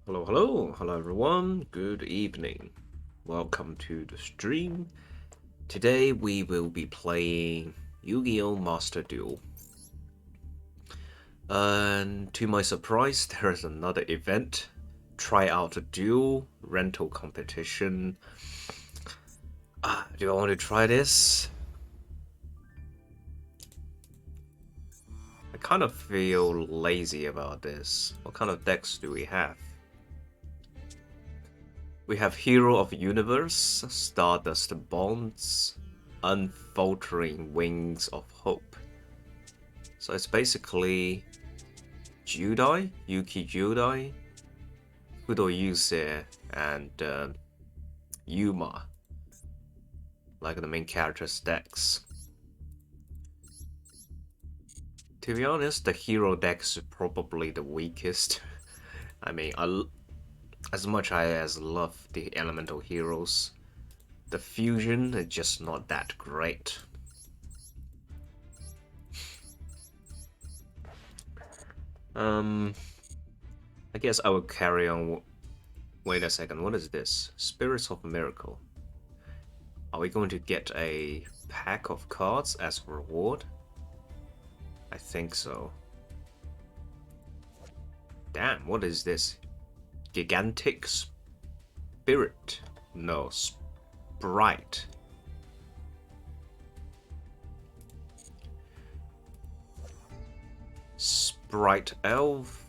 Hello everyone, good evening. Welcome to the stream. Today we will be playing Yu-Gi-Oh! Master Duel. And to my surprise, there is another event. Try out a duel, rental competition. Do I want to try this? I kind of feel lazy about this. What kind of decks do we have? We have Hero of Universe, Stardust Bonds, Unfaltering Wings of Hope. So it's basically Judai, Yuki Judai, Fudo Yuse, and Yuma, like the main characters' decks. To be honest, the hero deck is probably the weakest. I mean, as much as love the elemental heroes, the fusion is just not that great. I guess I will carry on. Wait a second, what is this? Spirits of Miracle. Are we going to get a pack of cards as reward? I think so. Damn, what is this? Gigantic Spirit? No, Sprite. Sprite Elf.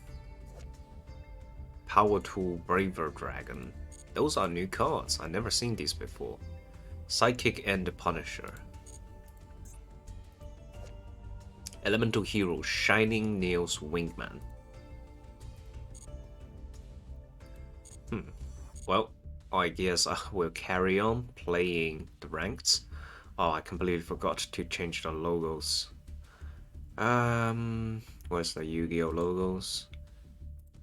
Power Tool Braver Dragon. Those are new cards. I've never seen these before. Psychic and Punisher. Elemental Hero Shining Nails Wingman. Well, I guess I will carry on playing the ranked. Oh, I completely forgot to change the logos. Where's the Yu-Gi-Oh logos?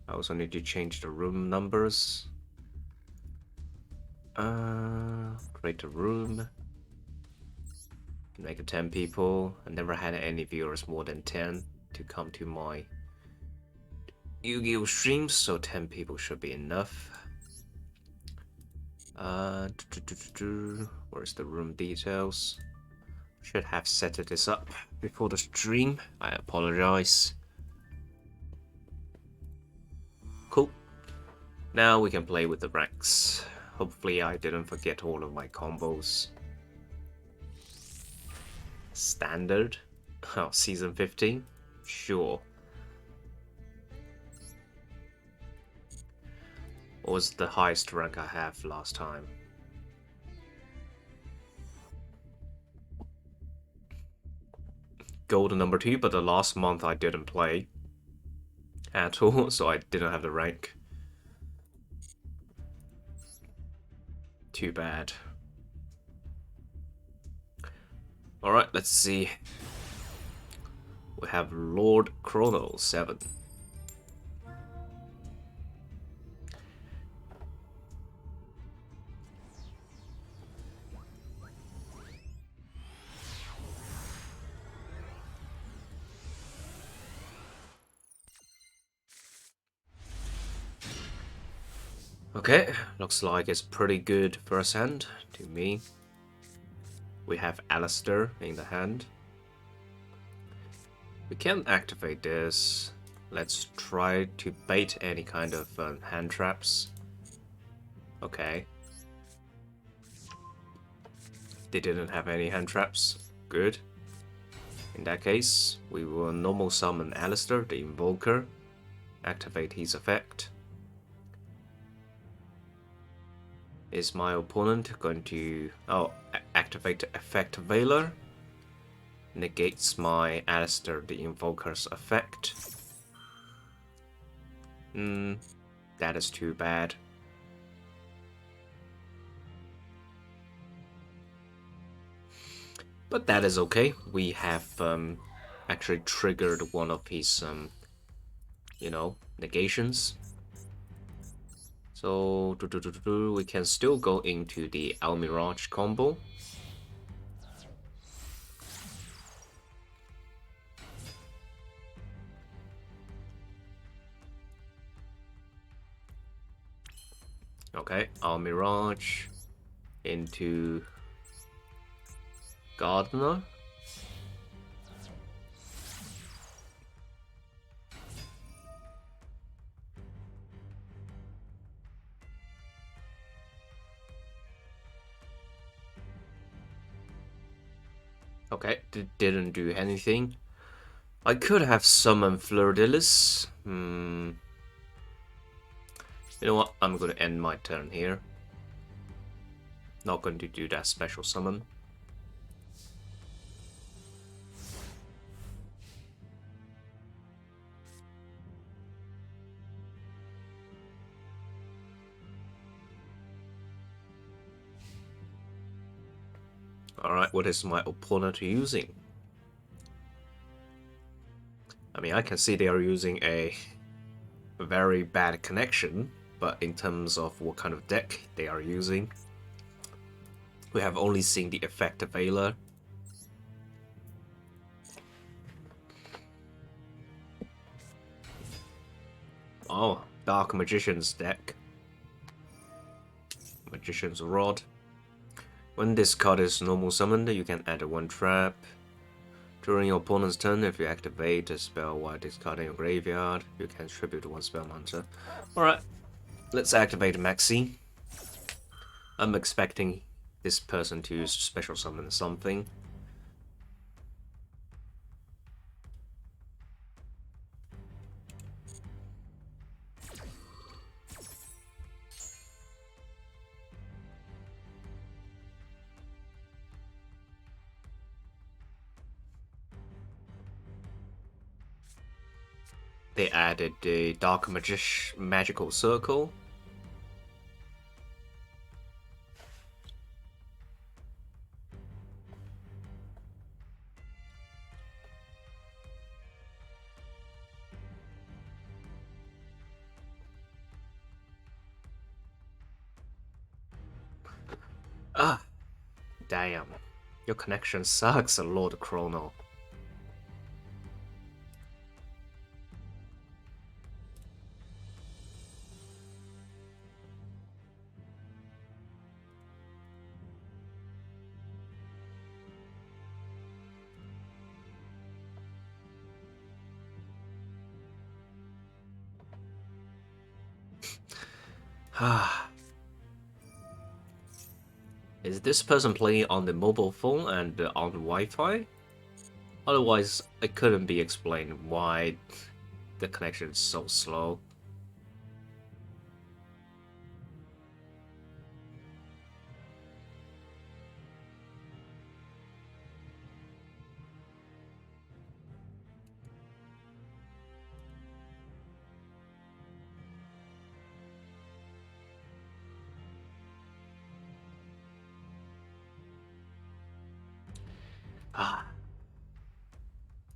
I also need to change the room numbers. Create a room. Make it 10 people. I never had any viewers more than 10 to come to my Yu-Gi-Oh streams, so 10 people should be enough. Where's the room details? Should have set this up before the stream. I apologize. Cool. Now we can play with the ranks. Hopefully I didn't forget all of my combos. Standard? Oh, season 15? Sure. What was the highest rank I have last time? Gold number 2, but the last month I didn't play at all, so I didn't have the rank. Too bad. Alright, let's see. We have Lord Chrono 7. Okay, looks like it's pretty good first hand to me. We have Alistair in the hand. We can activate this. Let's try to bait any kind of hand traps. Okay. They didn't have any hand traps. Good. In that case, we will normal summon Alistair, the Invoker. Activate his effect. Is my opponent going to activate the effect Veiler? Negates my Alistair the Invoker's effect. That is too bad. But that is okay. We have actually triggered one of his, negations. So we can still go into the Almirage combo. Okay, our Mirage into Gardener. Okay, didn't do anything. I could have summoned Fleur-de-Lis. You know what? I'm going to end my turn here. Not going to do that special summon. Alright, what is my opponent using? I mean, I can see they are using a very bad connection, but in terms of what kind of deck they are using, we have only seen the effect of Veiler. Oh, Dark Magician's deck. Magician's Rod. When this card is normal summoned, you can add one trap. During your opponent's turn, if you activate a spell while discarding your graveyard, you can tribute one spell monster. Alright, let's activate Maxi. I'm expecting this person to use special summon something. They added the Dark Magical Circle. Ah, damn. Your connection sucks, Lord Chrono. Ah. Is this person playing on the mobile phone and on Wi-Fi? Otherwise, it couldn't be explained why the connection is so slow. Ah,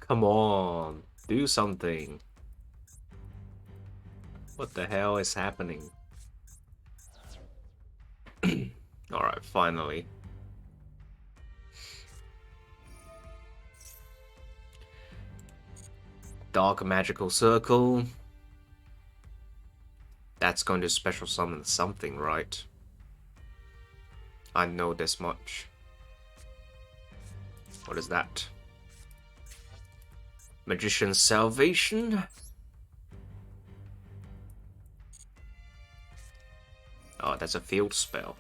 come on, do something. What the hell is happening? Alright, finally. Dark Magical Circle. That's going to special summon something, right? I know this much. What is that? Magician's Salvation? Oh, that's a field spell.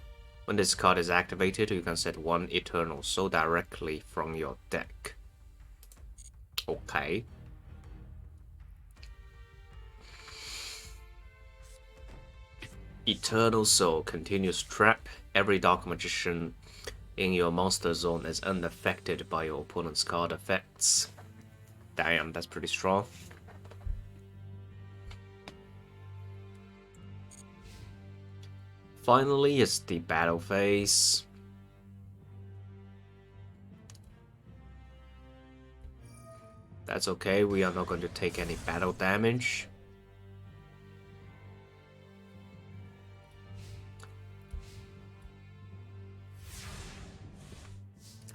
When this card is activated, you can set one Eternal Soul directly from your deck. Okay. Eternal Soul continues trap. Every Dark Magician in your monster zone is unaffected by your opponent's card effects. Damn, that's pretty strong. Finally, it's the battle phase. That's okay, we are not going to take any battle damage.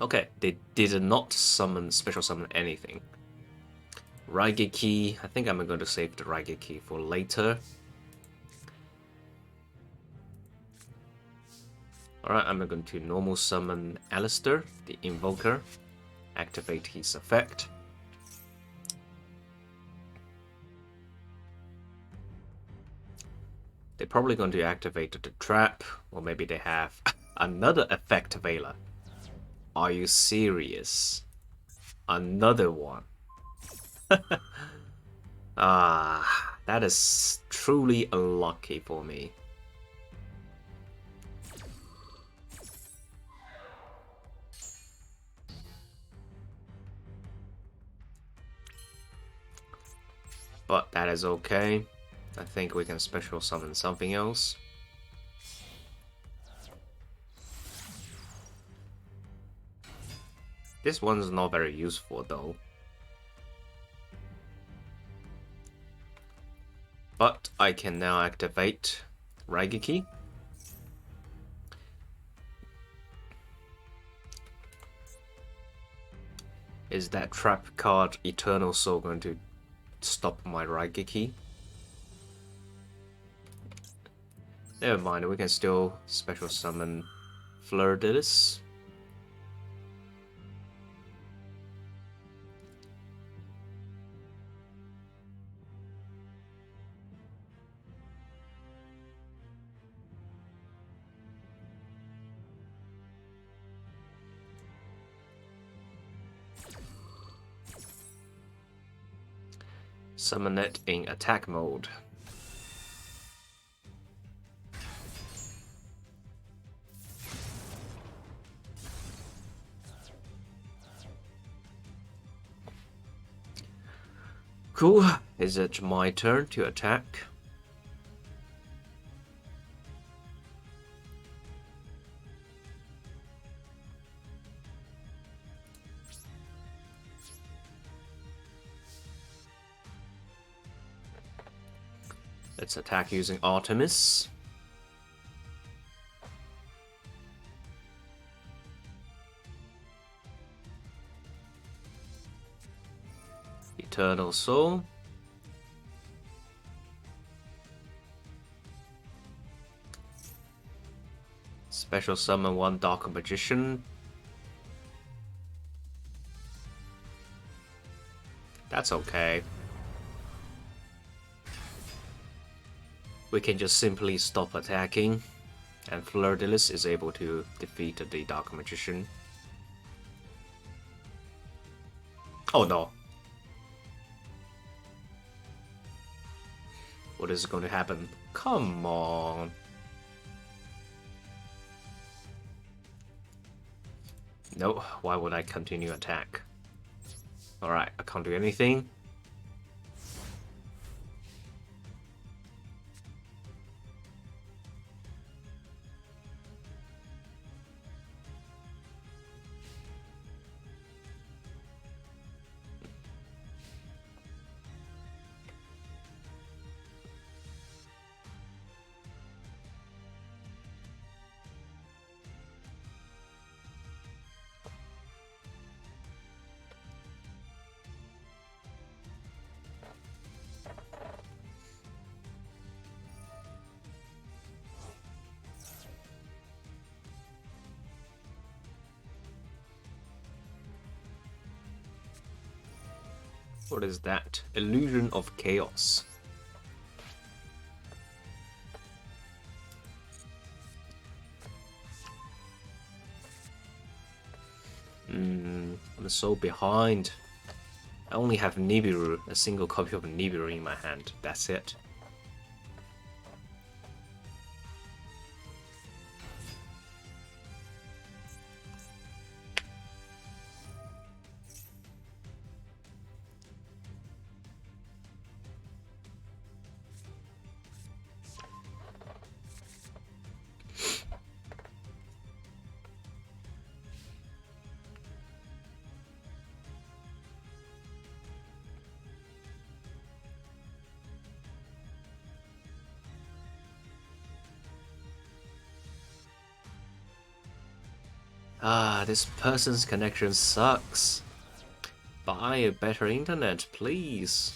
Okay, they did not special summon anything. Raigeki, I think I'm going to save the Raigeki for later. Alright, I'm going to normal summon Alistair, the Invoker, activate his effect. They're probably going to activate the trap, or maybe they have another effect available. Are you serious? Another one. Ah, that is truly unlucky for me. But that is okay. I think we can special summon something else. This one's not very useful though. But I can now activate Raigeki. Is that trap card Eternal Soul going to stop my Raigeki? Never mind, we can still special summon Fleur-de-Lis. Summon it in attack mode. Cool. Is it my turn to attack? Let's attack using Artemis. Eternal Soul. Special summon one Dark Magician. That's okay. We can just simply stop attacking, and Fleur-de-Lis is able to defeat the Dark Magician. Oh no. What is going to happen? Come on. No, why would I continue attack? Alright, I can't do anything. What is that? Illusion of Chaos. I'm so behind. I only have Nibiru, a single copy of Nibiru in my hand. That's it. Ah, this person's connection sucks. Buy a better internet, please.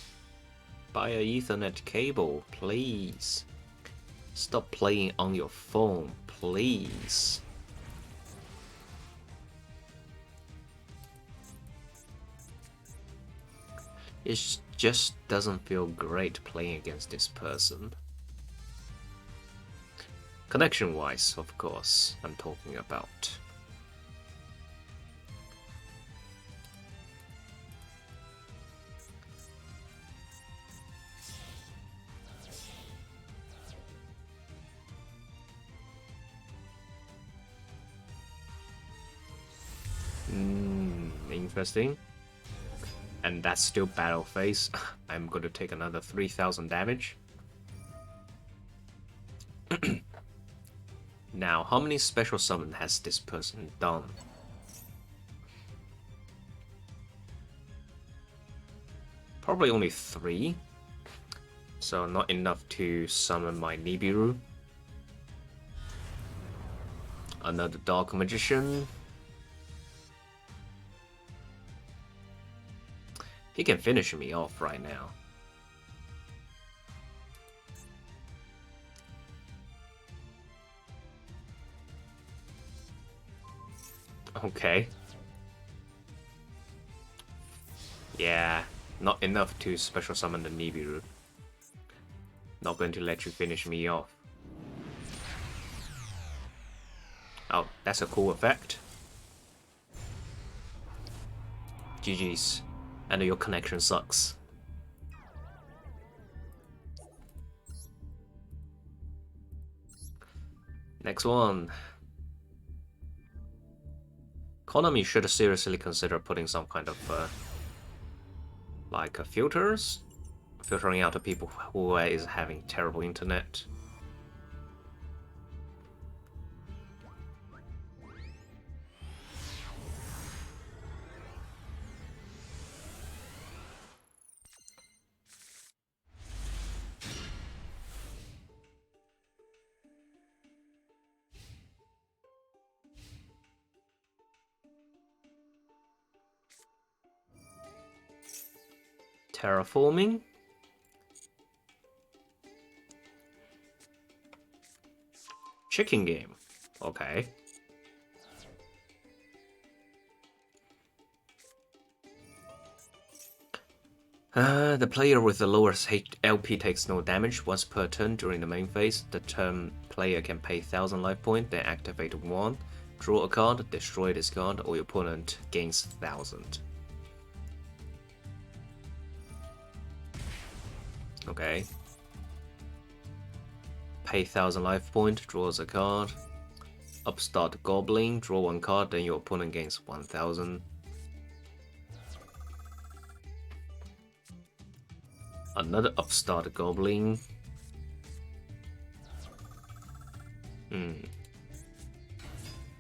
Buy a Ethernet cable, please. Stop playing on your phone, please. It just doesn't feel great playing against this person. Connection-wise, of course, I'm talking about. Interesting. And that's still battle phase. I'm going to take another 3000 damage. Now, how many special summon has this person done? Probably only 3. So not enough to summon my Nibiru. Another Dark Magician. He can finish me off right now. Okay. Yeah, not enough to special summon the Nibiru. Not going to let you finish me off. Oh, that's a cool effect. GG's. And your connection sucks. Next one. Konami should seriously consider putting some kind of like filters, filtering out the people who is having terrible internet. Terraforming. Chicken game. Okay. The player with the lowest LP takes no damage once per turn during the main phase. The turn player can pay 1000 life points, then activate 1, draw a card, destroy this card, or your opponent gains 1000. Okay. Pay 1000 life point, draws a card. Upstart Goblin, draw 1 card, then your opponent gains 1000. Another Upstart Goblin.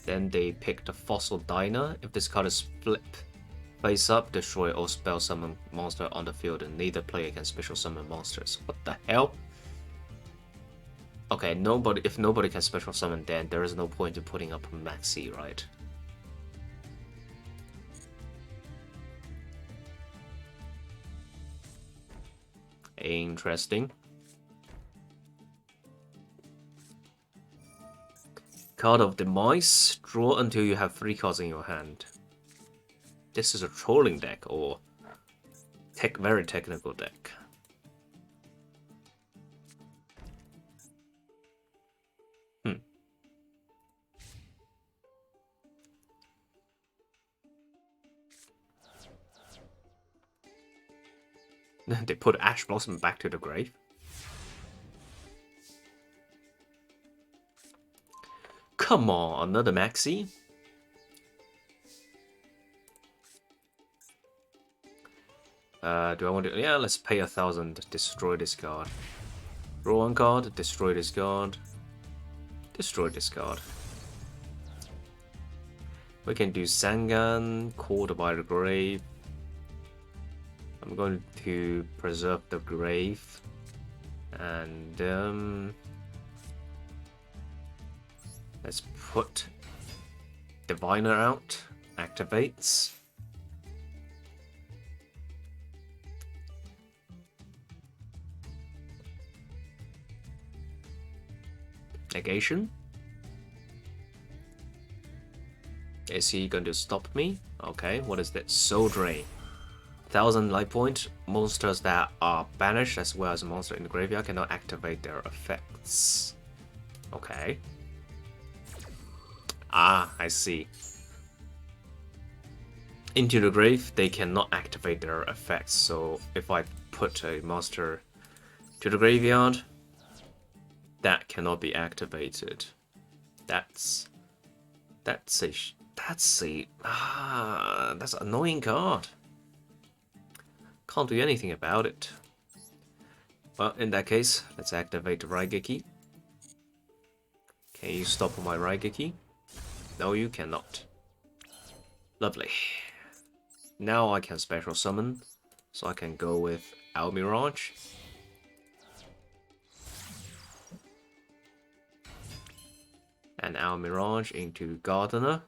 Then they pick the Fossil Diner. If this card is flipped face up, destroy all spell summon monster on the field, and neither player can special summon monsters. What the hell? Okay, if nobody can special summon, then there is no point in putting up a maxi, right? Interesting. Card of Demise. Draw until you have 3 cards in your hand. This is a trolling deck or very technical deck. They put Ash Blossom back to the grave. Come on, another maxi? Do I want to... Yeah, let's pay 1000, destroy this card. Draw 1 card, destroy this card. Destroy this card. We can do Sangan, Called by the Grave. I'm going to preserve the grave. And let's put Diviner out. Activates. Negation. Is he going to stop me? Okay, what is that? Soul Drain. 1000 life point. Monsters that are banished as well as monster in the graveyard cannot activate their effects. Okay. Ah, I see. Into the grave, they cannot activate their effects. So if I put a monster to the graveyard, that cannot be activated. That's an annoying card. Can't do anything about it. Well, in that case, let's activate the Raigeki. Can you stop my Raigeki? No, you cannot. Lovely. Now I can special summon, so I can go with Almirage. And Almirage into Gardener.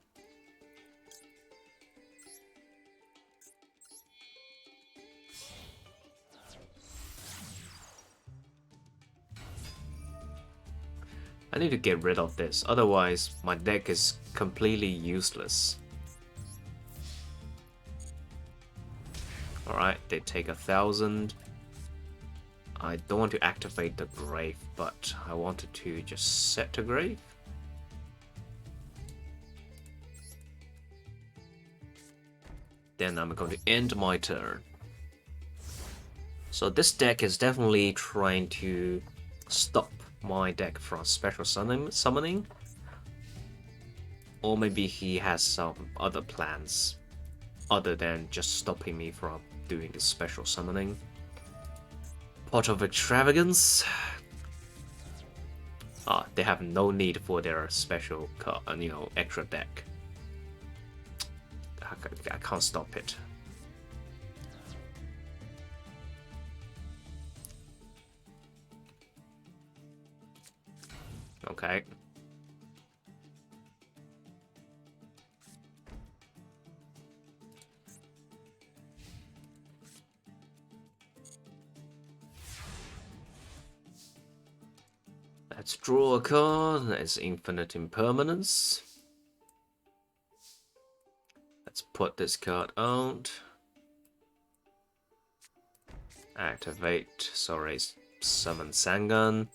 I need to get rid of this, otherwise my deck is completely useless. Alright, they take 1000. I don't want to activate the grave, but I wanted to just set the grave. Then I'm going to end my turn. So this deck is definitely trying to stop my deck from special summoning. Or maybe he has some other plans other than just stopping me from doing this special summoning. Pot of Extravagance. Ah, they have no need for their special, extra deck. I can't stop it. Okay. Let's draw a card. That's Infinite Impermanence. Let's put this card out. Activate, summon Sangan.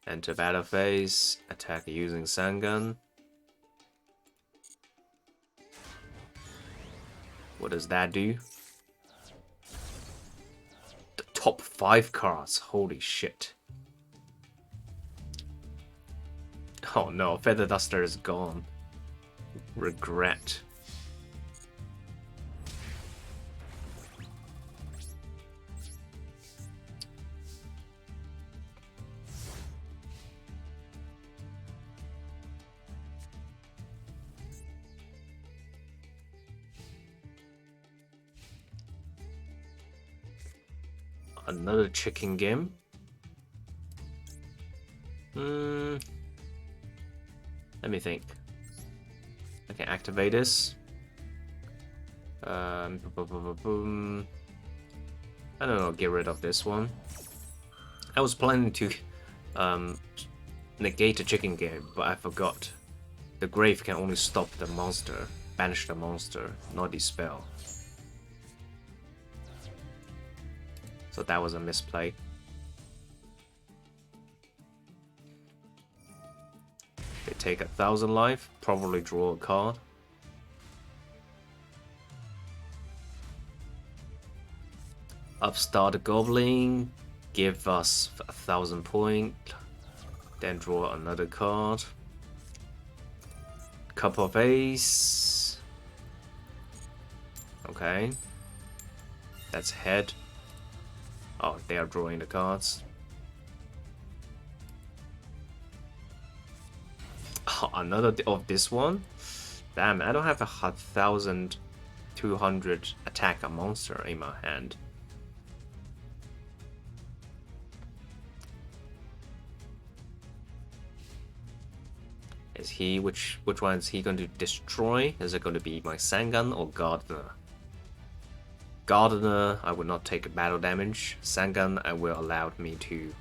Enter battle phase. Attack using Sangan. What does that do? The top 5 cards. Holy shit. Oh no, Feather Duster is gone. Regret. Another chicken game. Let me think. I can activate this. I don't know, get rid of this one. I was planning to negate the chicken game, but I forgot. The grave can only stop the monster, banish the monster, not dispel. So that was a misplay. They take 1000 life, probably draw a card. Upstart the Goblin, give us 1000 point, then draw another card. Cup of Ace. Okay. That's head. Oh, they are drawing the cards. Oh, another of this one? Damn, I don't have 1200 attack a monster in my hand. Is he, which one is he going to destroy? Is it going to be my Sangan or Gardener? Gardener, I will not take battle damage. Sangan, I will allow me to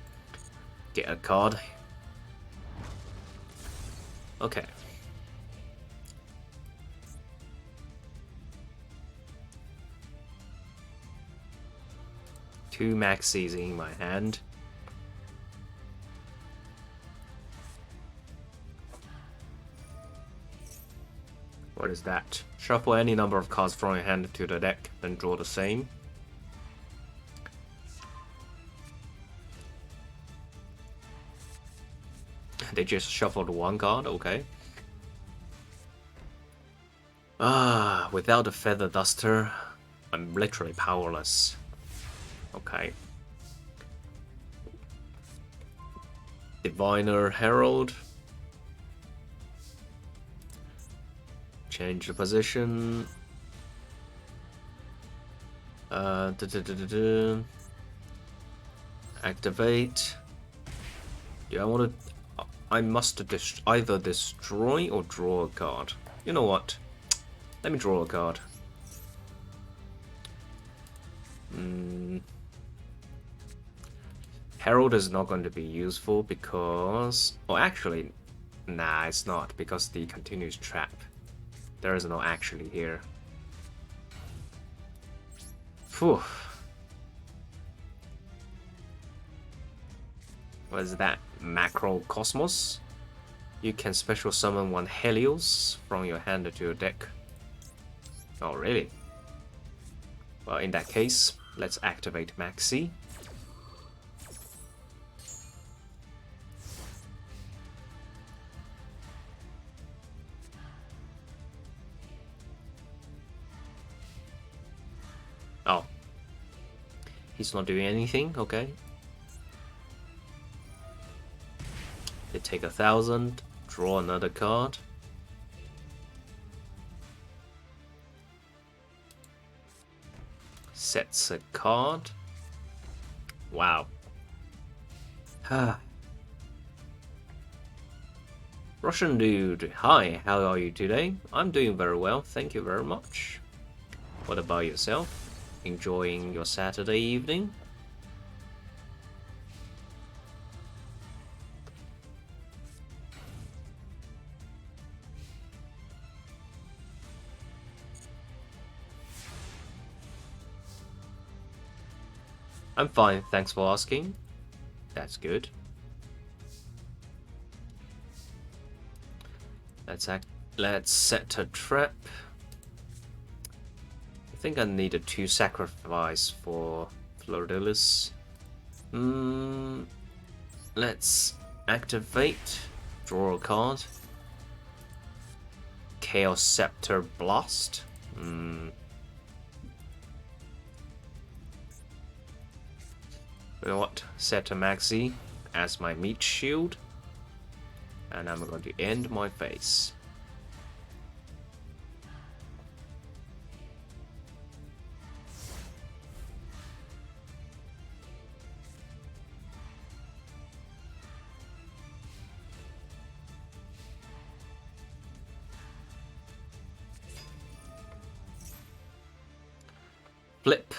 get a card. Okay. 2 maxis in my hand. What is that? Shuffle any number of cards from your hand to the deck, then draw the same. They just shuffled 1 card, okay. Without a feather duster, I'm literally powerless. Okay. Diviner Herald. Change the position. Activate. Do I want to? I must either destroy or draw a card. You know what? Let me draw a card. Herald is not going to be useful because... Oh, actually, nah, it's not, because the continuous trap. There is no actually here. Phew. What is that? Macrocosmos? You can special summon 1 Helios from your hand to your deck. Oh, really? Well, in that case, let's activate Maxi. Oh. He's not doing anything, okay. They take 1,000, draw another card. Sets a card. Wow. Russian dude, hi, how are you today? I'm doing very well, thank you very much. What about yourself? Enjoying your Saturday evening? I'm fine, thanks for asking. That's good. Let's set a trap. I think I need a 2 sacrifice for Flordelis. Let's activate. Draw a card. Chaos Scepter Blast. You know what? Set a Maxi as my meat shield. And I'm going to end my phase. Flip.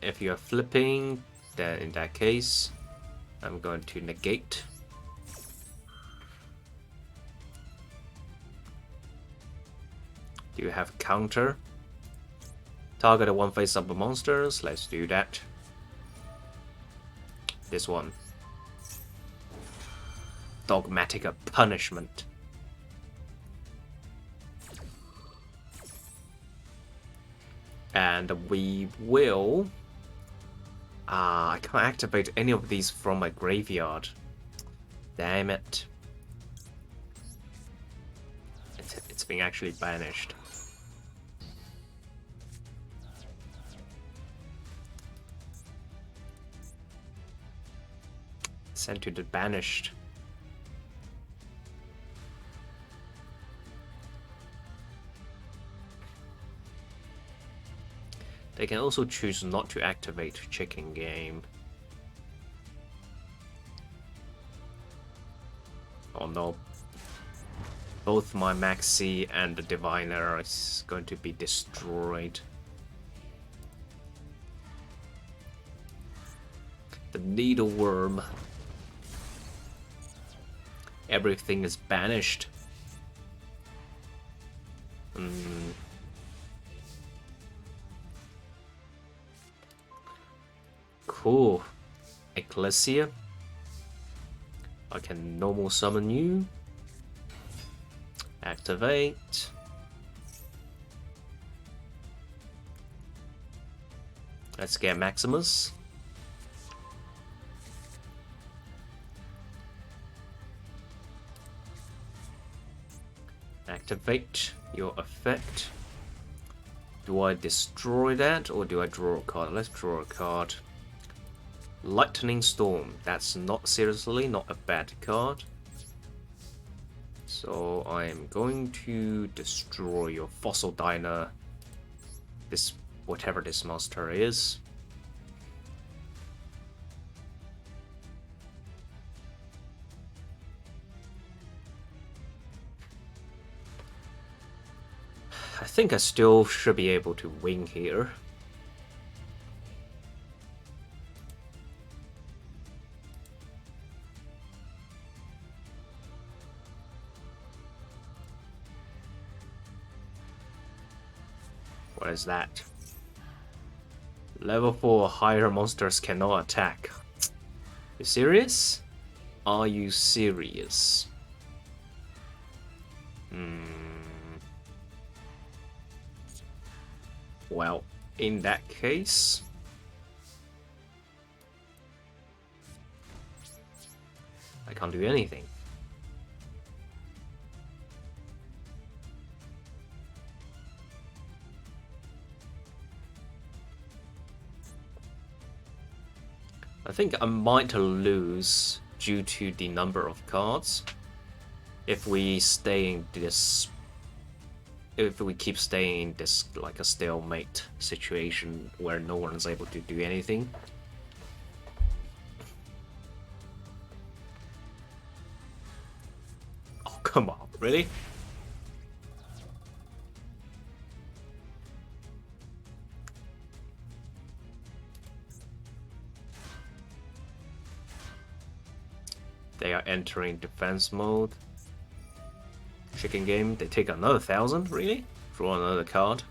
If you're flipping, then in that case, I'm going to negate. Do you have counter? Target a 1 face-up monsters. Let's do that. This one. Dogmatika punishment. And we will... I can't activate any of these from my graveyard. Damn it. It's being actually banished. Sent to the banished. They can also choose not to activate chicken game. Oh no. Both my Maxi and the Diviner is going to be destroyed. The Needleworm. Everything is banished. Cool. Ecclesia. I can normal summon you. Activate. Let's get Maximus. Activate your effect. Do I destroy that or do I draw a card? Let's draw a card. Lightning Storm. That's not seriously not a bad card. So I am going to destroy your Fossil Diner. This whatever this monster is. I think I still should be able to win here. What is that? Level 4 higher monsters cannot attack. You serious? Are you serious? Well, in that case... I can't do anything. I think I might lose due to the number of cards. If we stay in this... If we keep staying in this like a stalemate situation where no one is able to do anything. Oh, come on, really? They are entering defense mode. Chicken game, they take another 1,000? Really? Draw another card.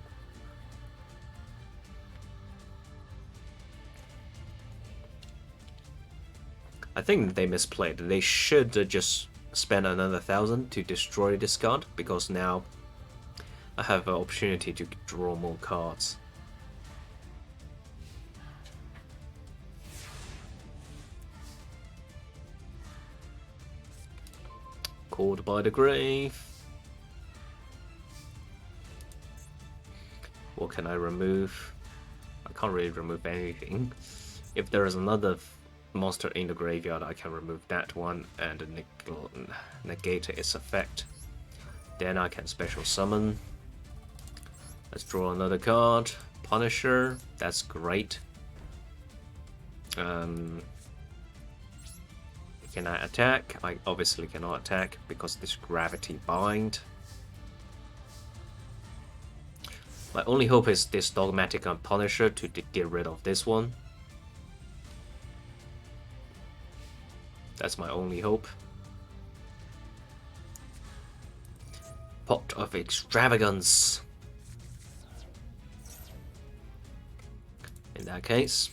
I think they misplayed. They should just spend another 1,000 to destroy this card, because now I have an opportunity to draw more cards. Called by the grave. What can I remove? I can't really remove anything. If there is another monster in the graveyard, I can remove that one and negate its effect. Then I can special summon. Let's draw another card. Punisher. That's great. Can I attack? I obviously cannot attack because this gravity bind. My only hope is this Dogmatika Punisher to get rid of this one. That's my only hope. Pot of Extravagance. In that case,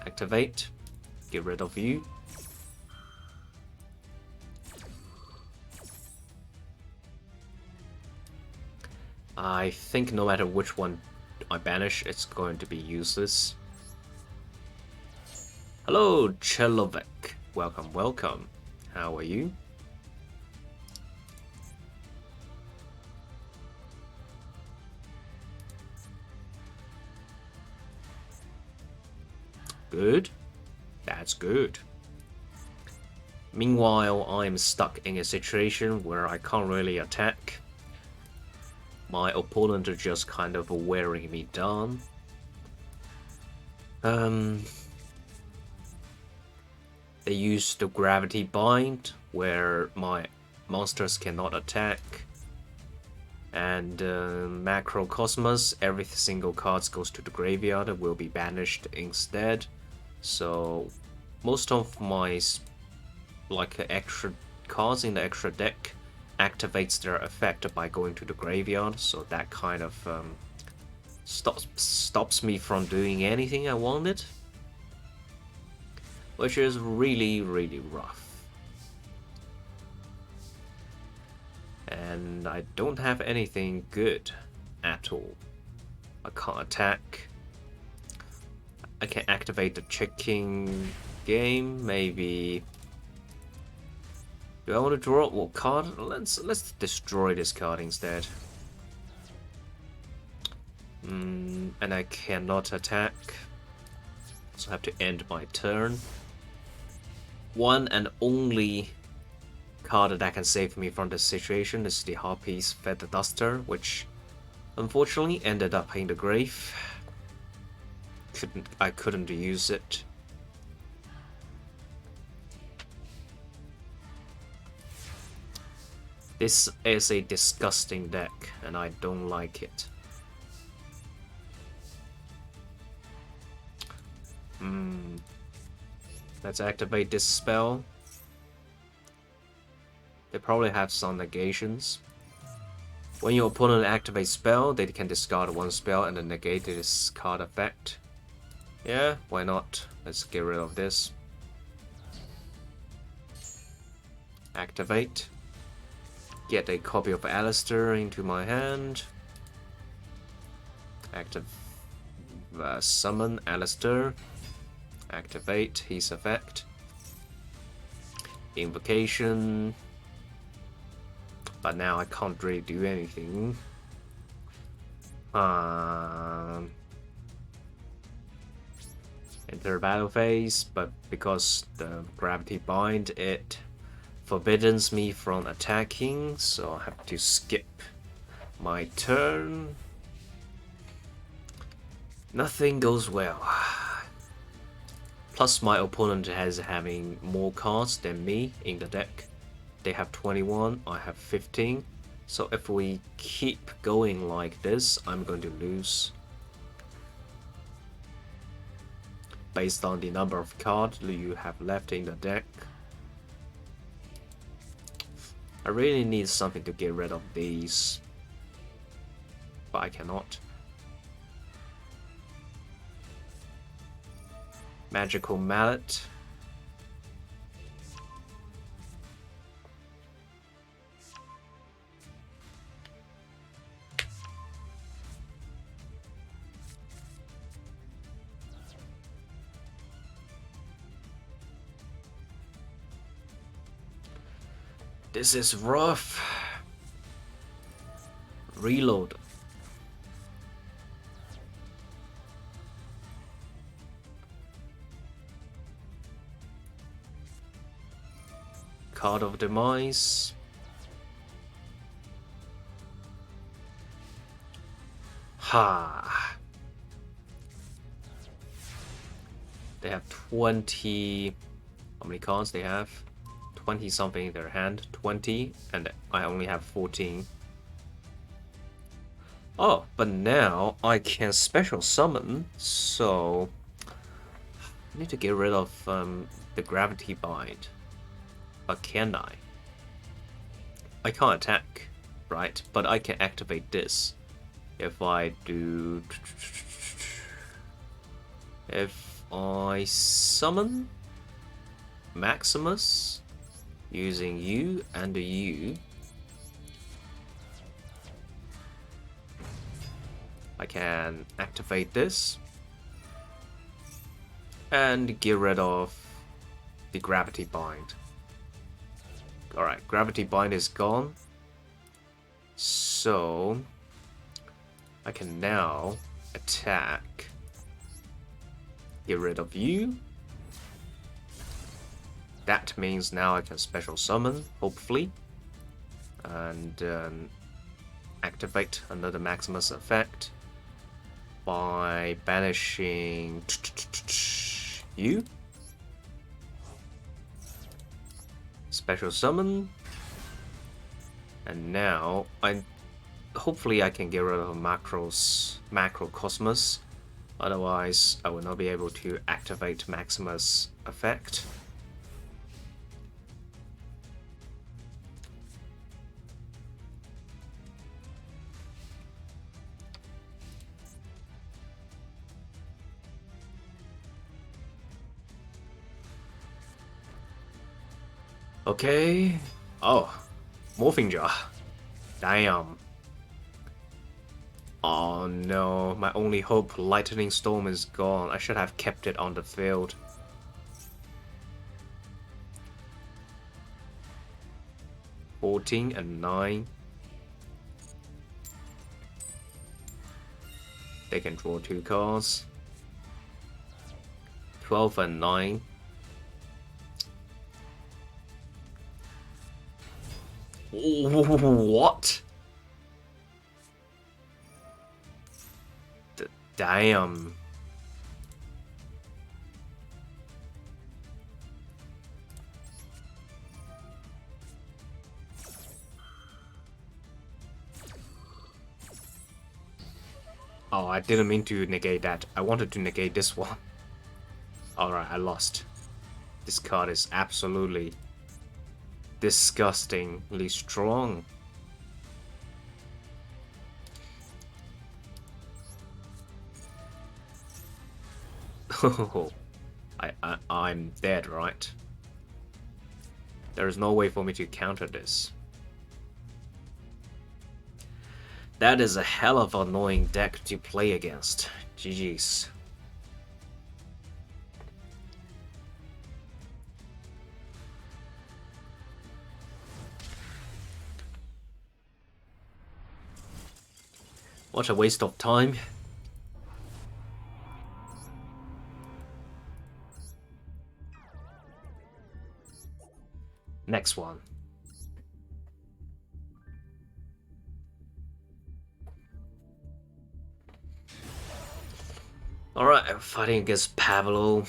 activate, get rid of you. I think no matter which one I banish, it's going to be useless. Hello, Chelovek. Welcome, welcome. How are you? Good. That's good. Meanwhile, I'm stuck in a situation where I can't really attack. My opponent are just kind of wearing me down. They use the gravity bind, where my monsters cannot attack. And Macrocosmos, every single card goes to the graveyard, will be banished instead. So most of my extra cards in the extra deck activates their effect by going to the graveyard, so that kind of stops me from doing anything I wanted. which is really, really rough. And I don't have anything good at all. I can't attack. I can activate the checking game, maybe. Do I want to draw what card? Let's destroy this card instead. And I cannot attack, so I have to end my turn. One and only card that can save me from this situation is the Harpy's Feather Duster, which unfortunately ended up in the grave. I couldn't use it. This is a disgusting deck, and I don't like it. Let's activate this spell. They probably have some negations. When your opponent activates spell, they can discard one spell and then negate this card effect. Yeah, why not? Let's get rid of this. Activate. Get a copy of Alistair into my hand. Summon Alistair. Activate his effect. Invocation. But now I can't really do anything. Enter battle phase, but because the gravity bind, it forbids me from attacking, so I have to skip my turn. Nothing goes well. Plus my opponent has having more cards than me in the deck. They have 21, I have 15. So if we keep going like this, I'm going to lose. Based on the number of cards you have left in the deck. I really need something to get rid of these. But I cannot. Magical Mallet. This is rough. Reload. Card of Demise. Ha. They have 20. How many cards they have? 20 something in their hand. 20, and I only have 14. Oh, but now I can special summon, so I need to get rid of the gravity bind. But can I? I can't attack, right? But I can activate this. If I do... If I summon Maximus using you and you, I can activate this and get rid of the gravity bind. Alright, gravity bind is gone. So I can now attack. Get rid of you. That means now I can special summon, hopefully. And activate another Maximus effect by banishing you. Special summon, and now hopefully I can get rid of Macrocosmos. Otherwise, I will not be able to activate Maximus effect. Okay. Oh, Morphing Jar. Damn. Oh no, my only hope, Lightning Storm, is gone. I should have kept it on the field. (14 and 9). They can draw 2 cards. 12 and 9. What? Damn. Oh, I didn't mean to negate that. I wanted to negate this one. Alright, I lost. This card is absolutely disgustingly strong. Oh, I'm dead, right? There is no way for me to counter this. That is a hell of an annoying deck to play against. GG's. What a waste of time. Next one. Alright, I'm fighting against Pablo.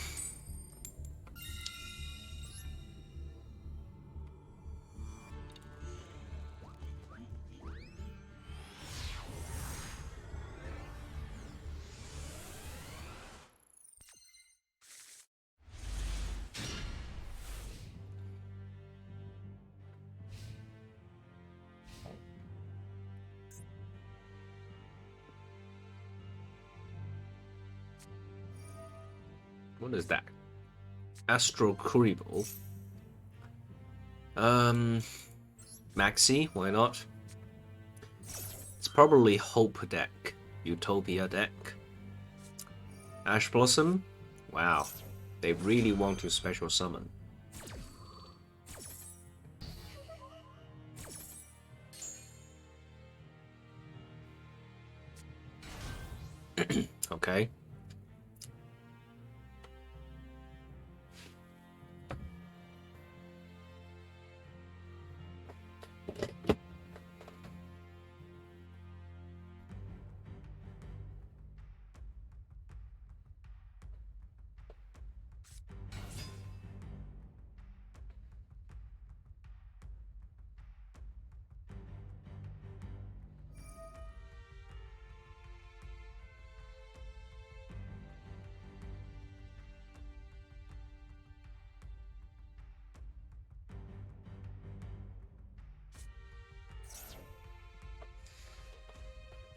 What is that? Astral Creeble. Maxi, why not? It's probably Hope deck. Utopia deck. Ash Blossom? Wow. They really want to special summon. Okay.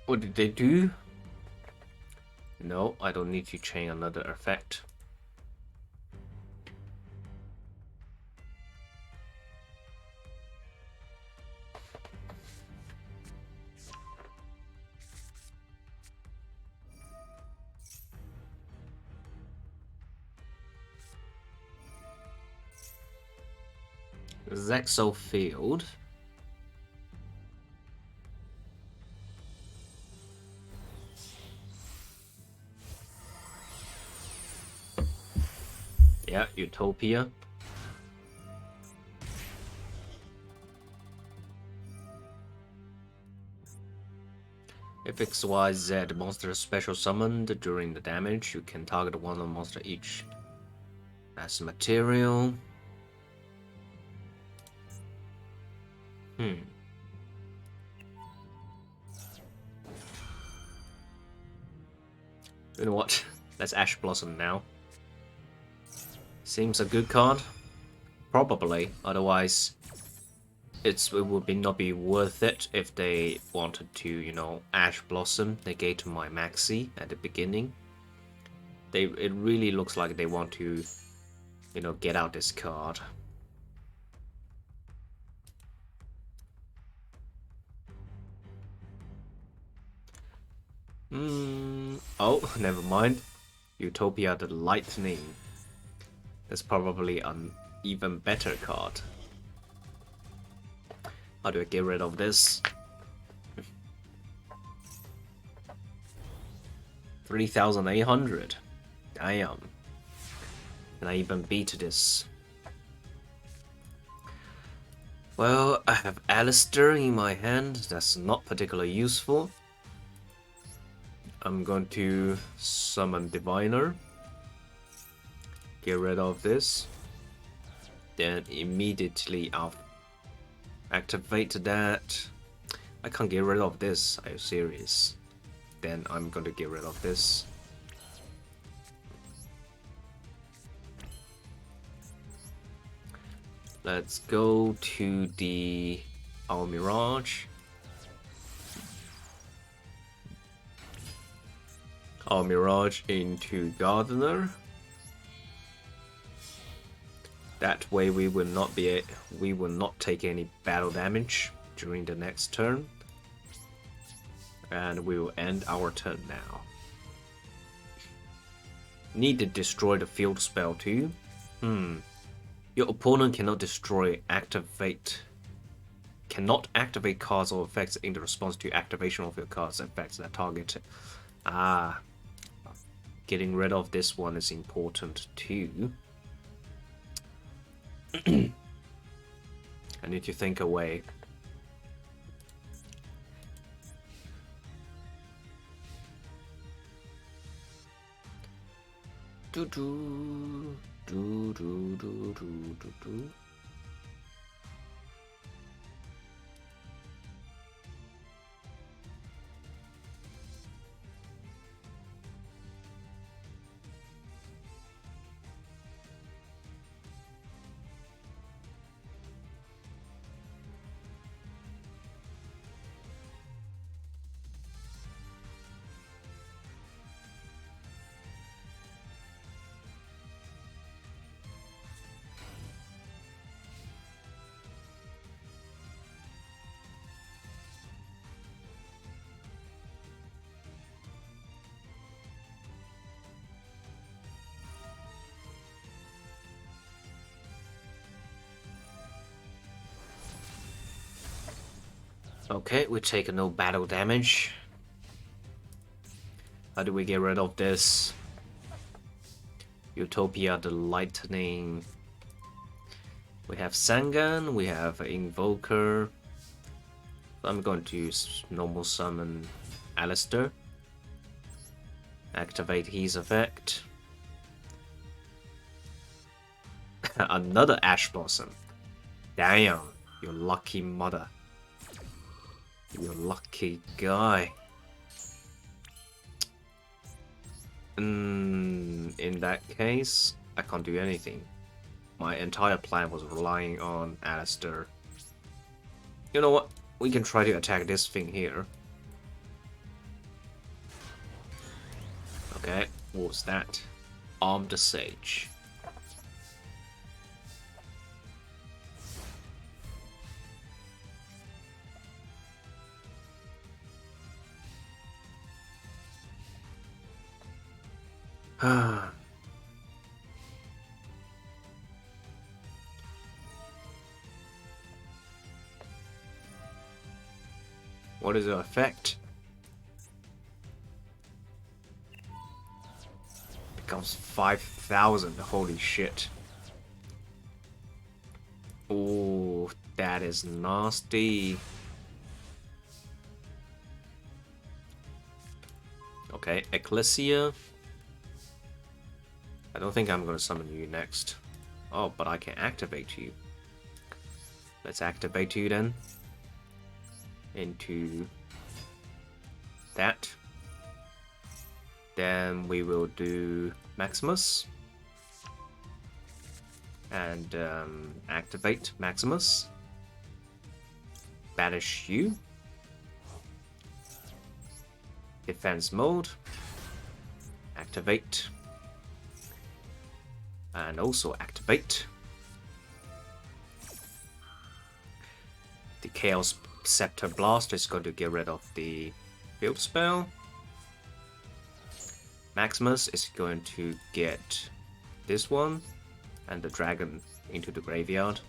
What did they do? No, I don't need to chain another effect. Zexo Field. Yeah, Utopia. If XYZ monster special summoned during the damage, you can target one monster each. As material. You know what? Let's Ash Blossom now. Seems a good card. Probably. Otherwise, it would not be worth it if they wanted to, you know, Ash Blossom, negate my Maxi at the beginning. It really looks like they want to, you know, get out this card. Oh, never mind. Utopia the Lightning. That's probably an even better card. How do I get rid of this? 3,800. Damn. Can I even beat this? Well, I have Alistair in my hand. That's not particularly useful. I'm going to summon Diviner. Get rid of this. Then immediately I'll activate that. I can't get rid of this. Are you serious? Then I'm going to get rid of this. Let's go to the our Mirage. Our Mirage into Gardener. That way we will not take any battle damage during the next turn. And we will end our turn now. Need to destroy the field spell too. Your opponent cannot activate cards or effects in the response to activation of your cards effects that target. Getting rid of this one is important too. I need to think away. Do do do do do do do do. Okay, we take no battle damage. How do we get rid of this? Utopia the Lightning. We have Sangan, we have Invoker. I'm going to normal summon Alistair. Activate his effect. Another Ash Blossom. Damn, you lucky mother. You lucky guy. In that case, I can't do anything. My entire plan was relying on Alistair. You know what? We can try to attack this thing here. Okay, what's that? Armed Sage. What is the effect? Becomes 5,000. Holy shit. Oh, that is nasty. Okay, Ecclesia. I don't think I'm going to summon you next. Oh, but I can activate you. Let's activate you then. Into that. Then we will do Maximus. And activate Maximus. Banish you. Defense mode. Activate. And also activate. The Chaos Scepter Blast is going to get rid of the field spell. Maximus is going to get this one and the dragon into the graveyard.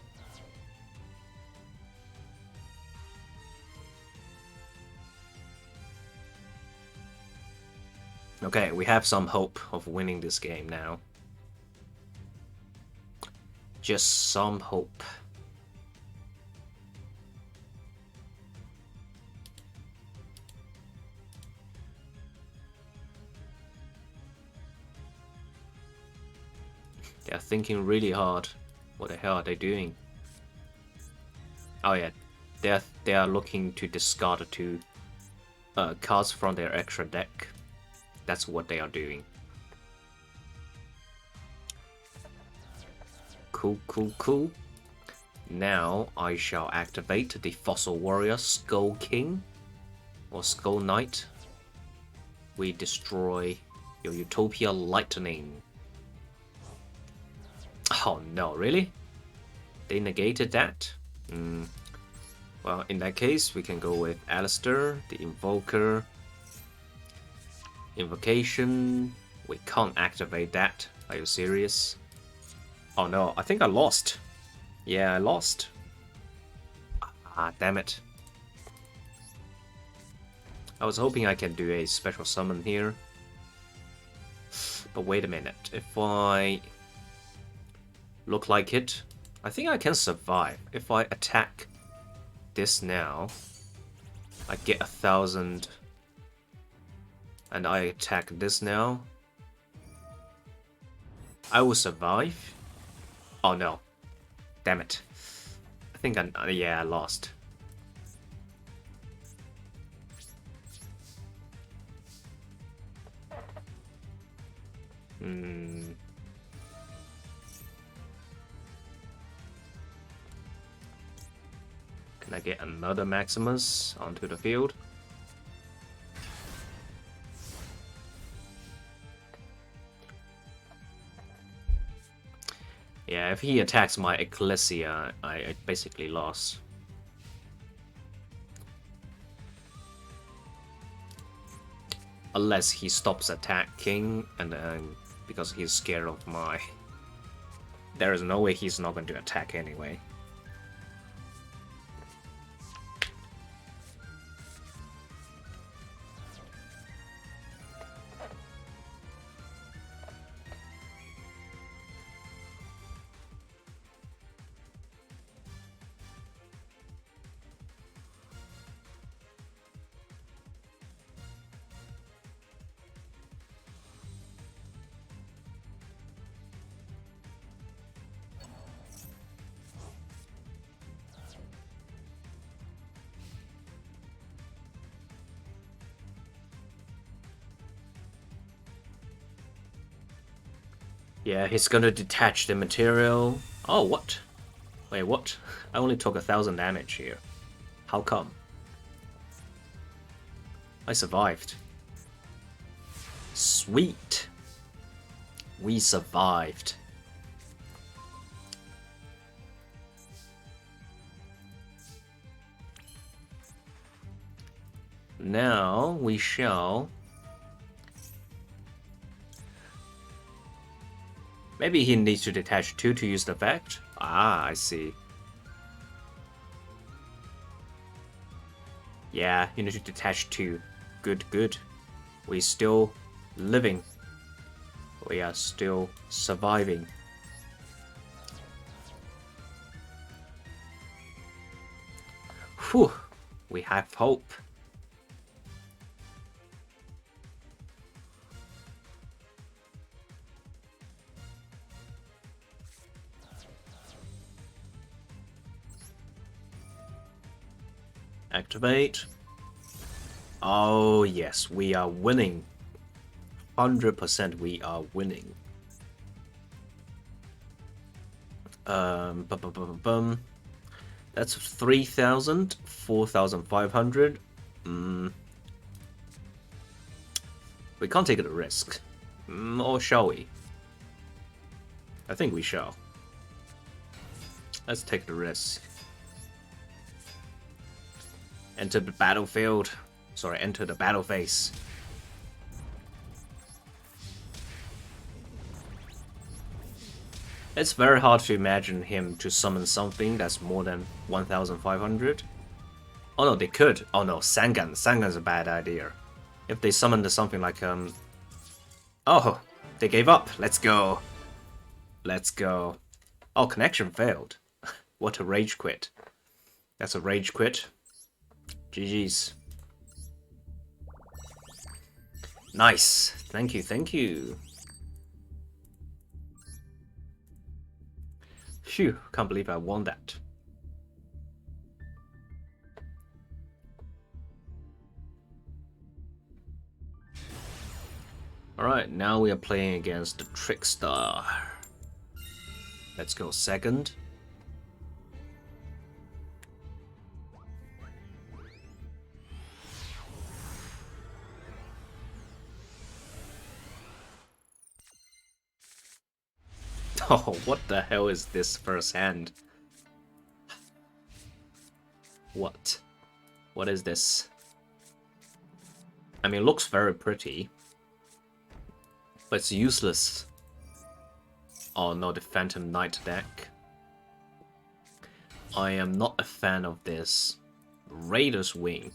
Okay, we have some hope of winning this game now. Just some hope. They're thinking really hard. What the hell are they doing? Oh yeah, they are looking to discard 2 cards from their extra deck. That's what they are doing. Cool, cool, cool. Now I shall activate the Fossil Warrior Skull King or Skull Knight. We destroy your Utopia Lightning. Oh no, really? They negated that? Well, in that case, we can go with Alistair, the Invoker. Invocation. We can't activate that. Are you serious? Oh no, I think I lost. Yeah, I lost. Ah, damn it. I was hoping I can do a special summon here. But wait a minute. If I look like it, I think I can survive. If I attack this now, I get 1,000. And I attack this now, I will survive. Oh no. Damn it. I think yeah, I lost. Can I get another Maximus onto the field? Yeah, if he attacks my Ecclesia, I basically lost. Unless he stops attacking, and then because he's scared of my... There is no way he's not going to attack anyway. Yeah, he's gonna detach the material. Oh, what? Wait, what? I only took 1,000 damage here. How come? I survived. Sweet. We survived. Now we shall... Maybe he needs to detach 2 to use the effect? Ah, I see. Yeah, you need to detach 2. Good, good. We're still living. We are still surviving. Whew, we have hope. Activate. Oh yes, we are winning. 100% we are winning. That's 3,000, 4,500. We can't take the risk. Or shall we? I think we shall. Let's take the risk. Enter the battlefield. Sorry, enter the battle phase. It's very hard to imagine him to summon something that's more than 1,500. Oh no, they could. Oh no, Sangan. Sangan's a bad idea. If they summoned something like Oh, they gave up. Let's go. Let's go. Oh, connection failed. What a rage quit. That's a rage quit. GG's. Nice. Thank you, thank you. Phew, can't believe I won that. Alright, now we are playing against the Trickster. Let's go second. Oh, what the hell is this first hand? What? What is this? I mean, it looks very pretty. But it's useless. Oh no, the Phantom Knight deck. I am not a fan of this. Raider's Wing.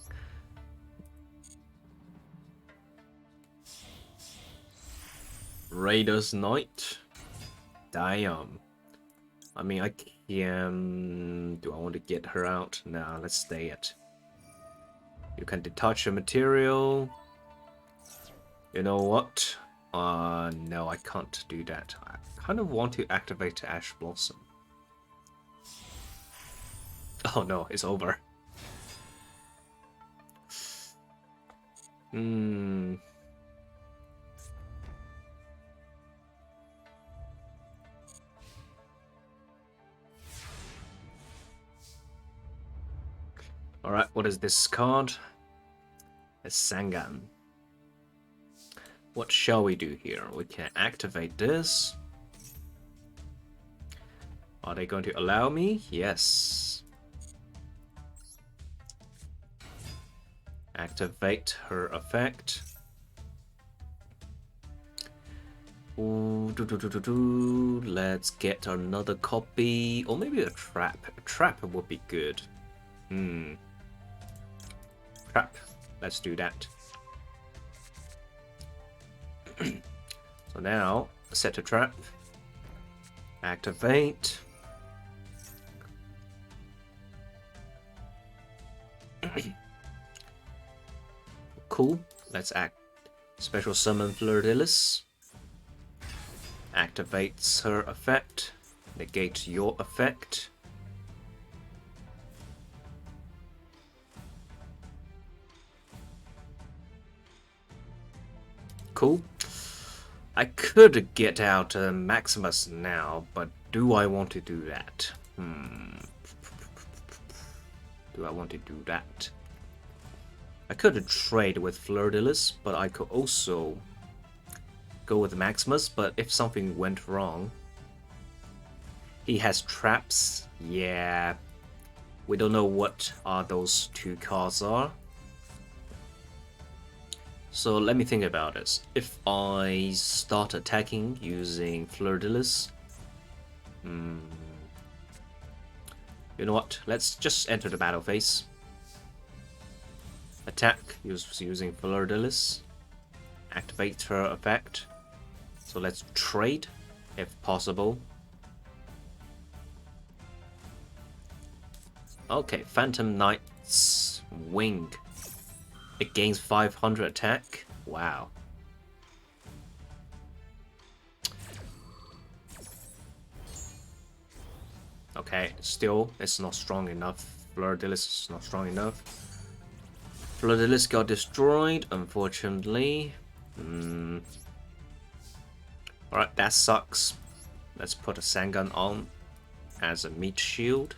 Raider's Knight. Damn. I mean, I can... Do I want to get her out? Nah, let's stay it. You can detach a material. You know what? No, I can't do that. I kind of want to activate Ash Blossom. Oh no, it's over. Alright, what is this card? A Sangan. What shall we do here? We can activate this. Are they going to allow me? Yes. Activate her effect. Ooh, let's get another copy. Or maybe a trap. A trap would be good. Trap. Let's do that. So now, set a trap. Activate. Cool. Let's special summon Fleur-de-Lis. Activates her effect. Negate your effect. Cool. I could get out Maximus now, but do I want to do that? Do I want to do that? I could trade with Fleur-de-Lis, but I could also go with Maximus, but if something went wrong... He has traps. Yeah. We don't know what those two cards are. So let me think about this. If I start attacking using Fleur-de-Lis... You know what? Let's just enter the battle phase. Attack using Fleur-de-Lis. Activate her effect. So let's trade, if possible. Okay, Phantom Knight's Wing. It gains 500 attack. Wow. Okay, still, it's not strong enough. Fleur-de-Lis is not strong enough. Fleur-de-Lis got destroyed, unfortunately. Alright, that sucks. Let's put a Sangan on as a meat shield.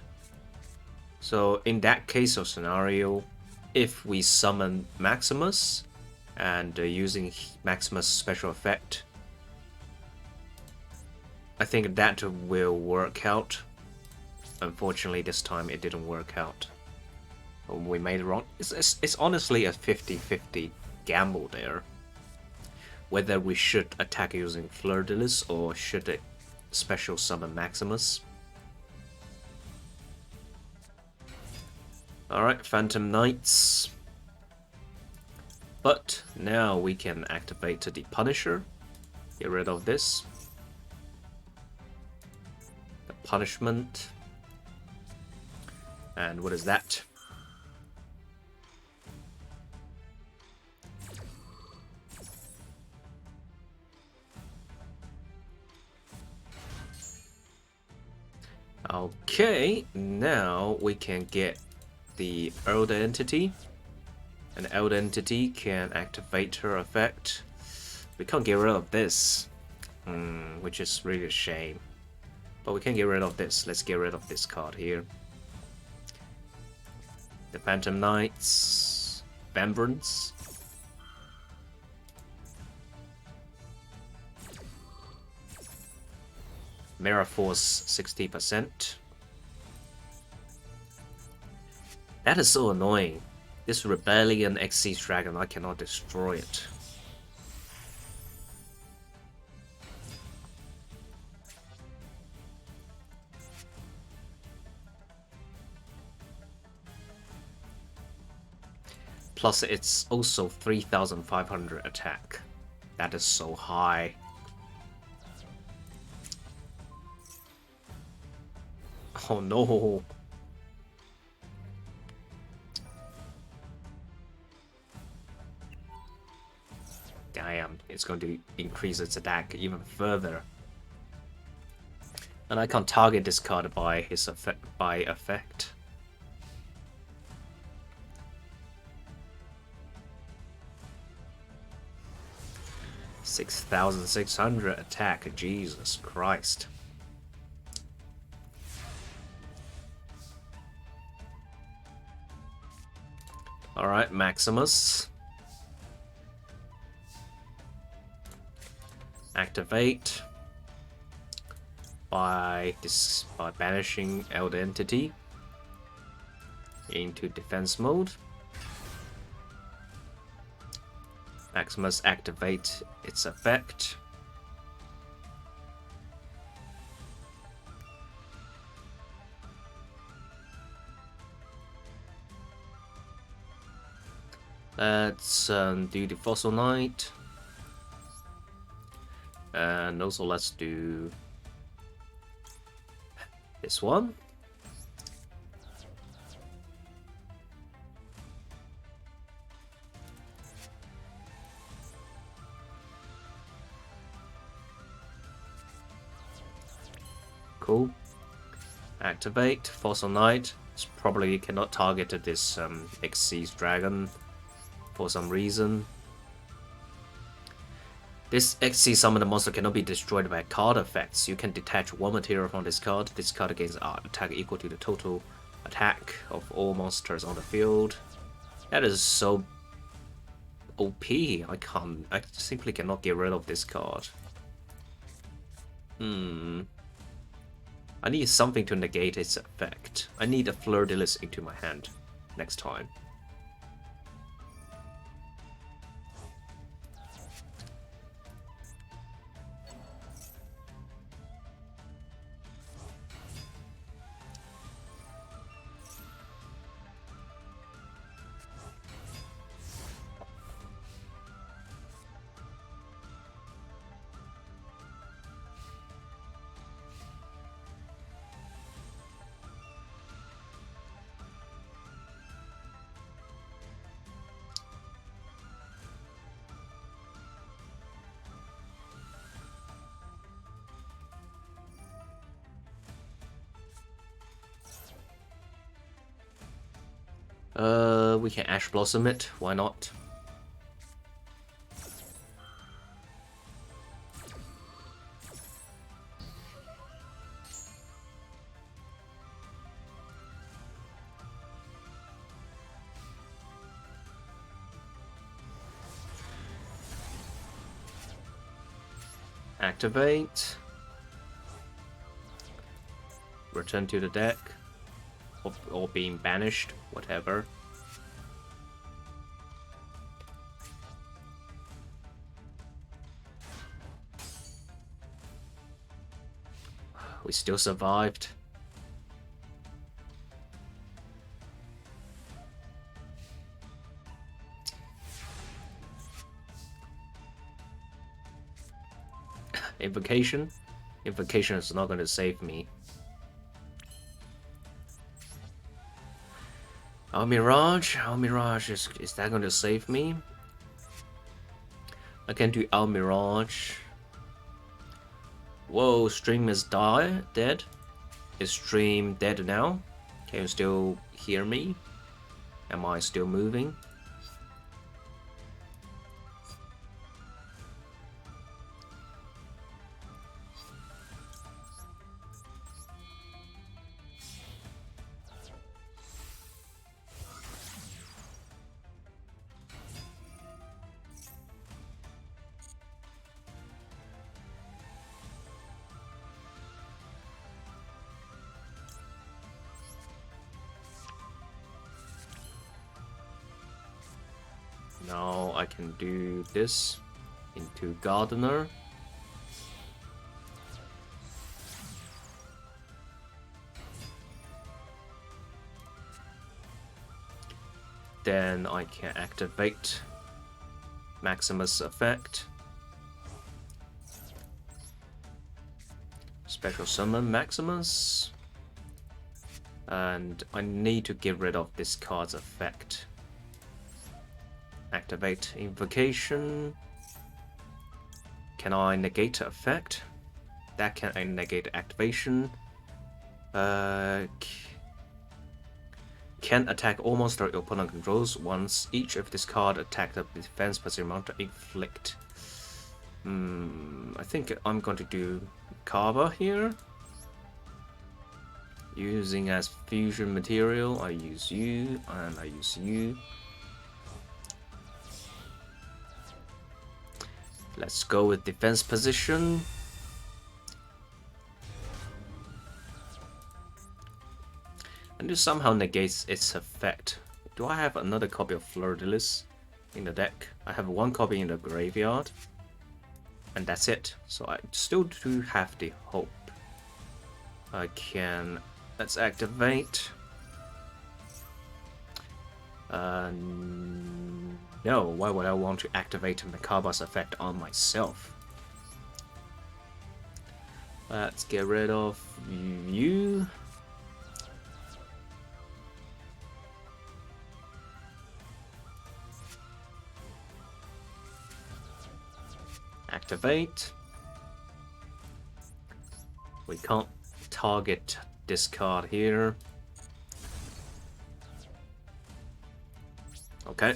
So in that case of scenario, if we summon Maximus and using Maximus' special effect, I think that will work out. Unfortunately, this time it didn't work out. We made it wrong. It's honestly a 50-50 gamble there. Whether we should attack using Fleur-de-Lis or should special summon Maximus. Alright, Phantom Knights. But now we can activate the Punisher. Get rid of this. The Punishment. And what is that? Okay, now we can get the Elder Entity. An Elder Entity can activate her effect. We can't get rid of this, which is really a shame. But we can get rid of this. Let's get rid of this card here. The Phantom Knights, Vengeance. Mirror Force 60%. That is so annoying. This Rebellion XC Dragon, I cannot destroy it. Plus it's also 3,500 attack. That is so high. Oh no. Damn, it's going to increase its attack even further. And I can't target this card by his effect. $6,600 attack, Jesus Christ. Alright, Maximus. Activate by banishing Elder Entity into defense mode. Maximus activate its effect. Let's do the Fossil Knight. And also let's do this one. Cool. Activate Fossil Knight. It's probably cannot target this Xyz Dragon for some reason. This XC summoned monster cannot be destroyed by card effects. You can detach one material from this card. This card gains attack equal to the total attack of all monsters on the field. That is so OP. I simply cannot get rid of this card. I need something to negate its effect. I need a Fleur-de-Lis into my hand next time. We can Ash Blossom it, why not? Activate. Return to the deck. Or being banished, whatever. We still survived. Invocation? Invocation is not going to save me. Our Mirage? Our Mirage, is that going to save me? I can do Our Mirage. Whoa, stream is dead. Is stream dead now? Can you still hear me? Am I still moving? Now I can do this into Gardener. Then I can activate Maximus effect. Special summon Maximus. And I need to get rid of this card's effect. Activate invocation. Can I negate effect? That can negate activation. Can attack all monster your opponent controls once each of this card attack the defense position amount to inflict. I think I'm going to do Kava here. Using as fusion material, I use you and I use you. Let's go with defense position. And this somehow negates its effect. Do I have another copy of Fleur-de-Lis in the deck? I have one copy in the graveyard. And that's it. So I still do have the hope. I can... Let's activate. No, why would I want to activate Makaba's effect on myself? Let's get rid of you. Activate. We can't target this card here. Okay.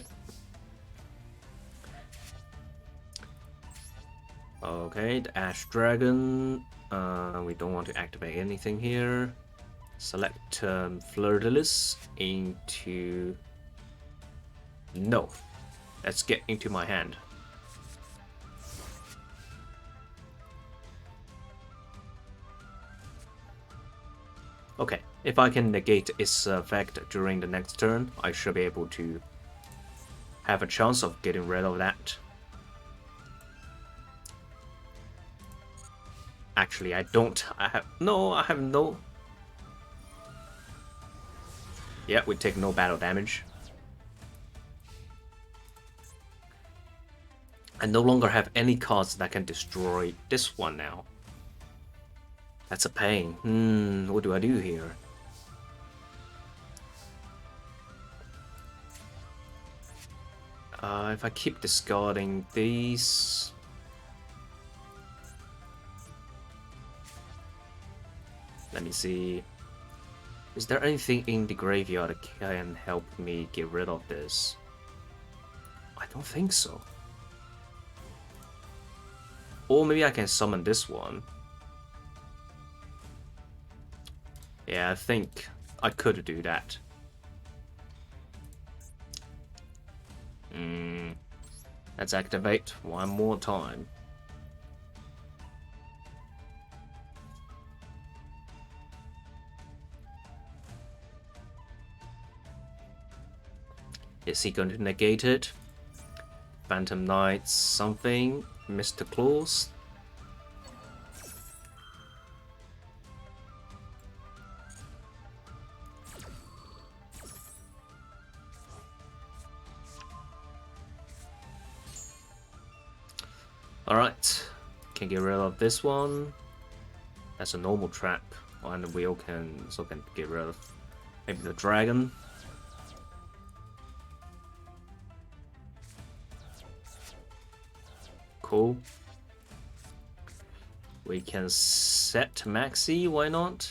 Okay, the Ash Dragon. We don't want to activate anything here. Select Fleur-de-Lis into... No. Let's get into my hand. Okay, if I can negate its effect during the next turn, I should be able to have a chance of getting rid of that. Actually, I don't. I have no. Yeah, we take no battle damage. I no longer have any cards that can destroy this one now. That's a pain. What do I do here? If I keep discarding these... Let me see. Is there anything in the graveyard that can help me get rid of this? I don't think so. Or maybe I can summon this one. Yeah, I think I could do that. Let's activate one more time. Is he going to negate it? Phantom Knights something? Mr. Claus? Alright, can get rid of this one. That's a normal trap, and the wheel can get rid of maybe the dragon. Cool. We can set Maxi, why not?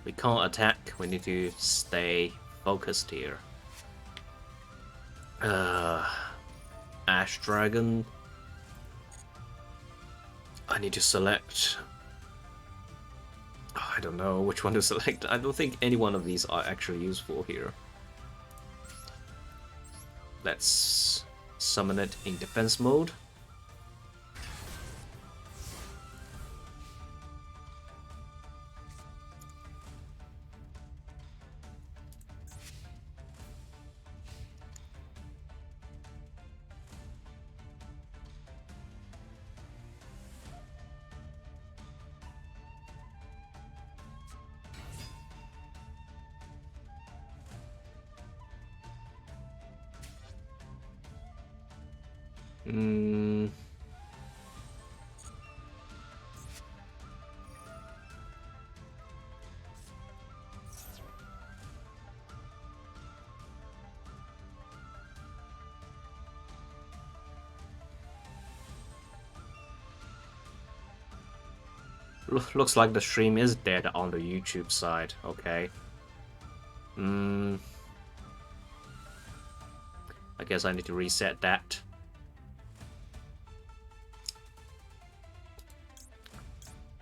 We can't attack, we need to stay focused here. Ash Dragon. I need to select. Oh, I don't know which one to select. I don't think any one of these are actually useful here. Let's summon it in defense mode. Looks like the stream is dead on the YouTube side, okay. I guess I need to reset that.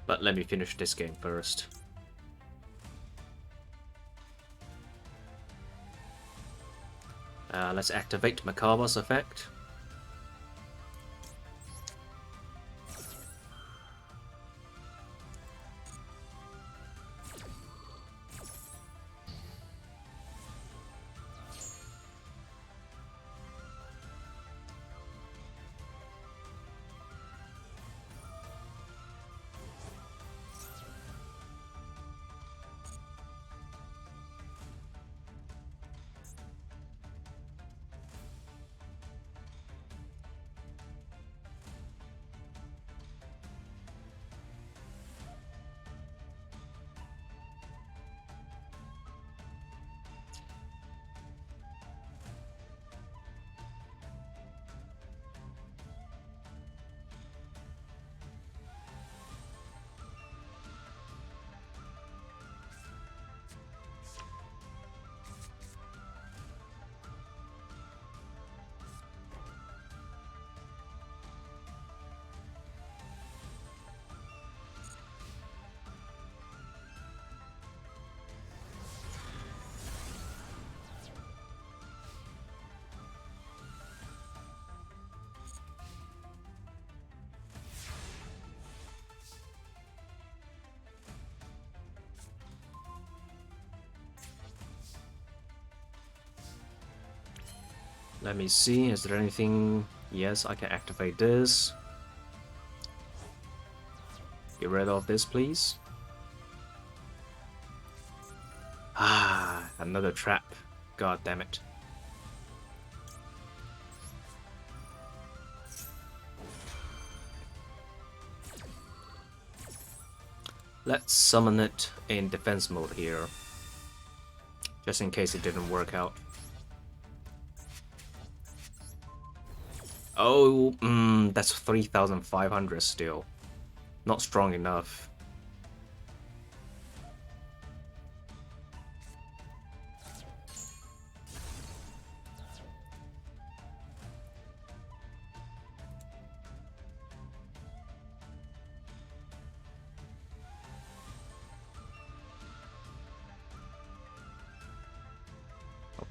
But let me finish this game first. Let's activate Macaba's effect. Let me see, is there anything? Yes, I can activate this. Get rid of this, please. Ah, another trap. God damn it. Let's summon it in defense mode here. Just in case it didn't work out. Oh, that's 3,500 still. Not strong enough.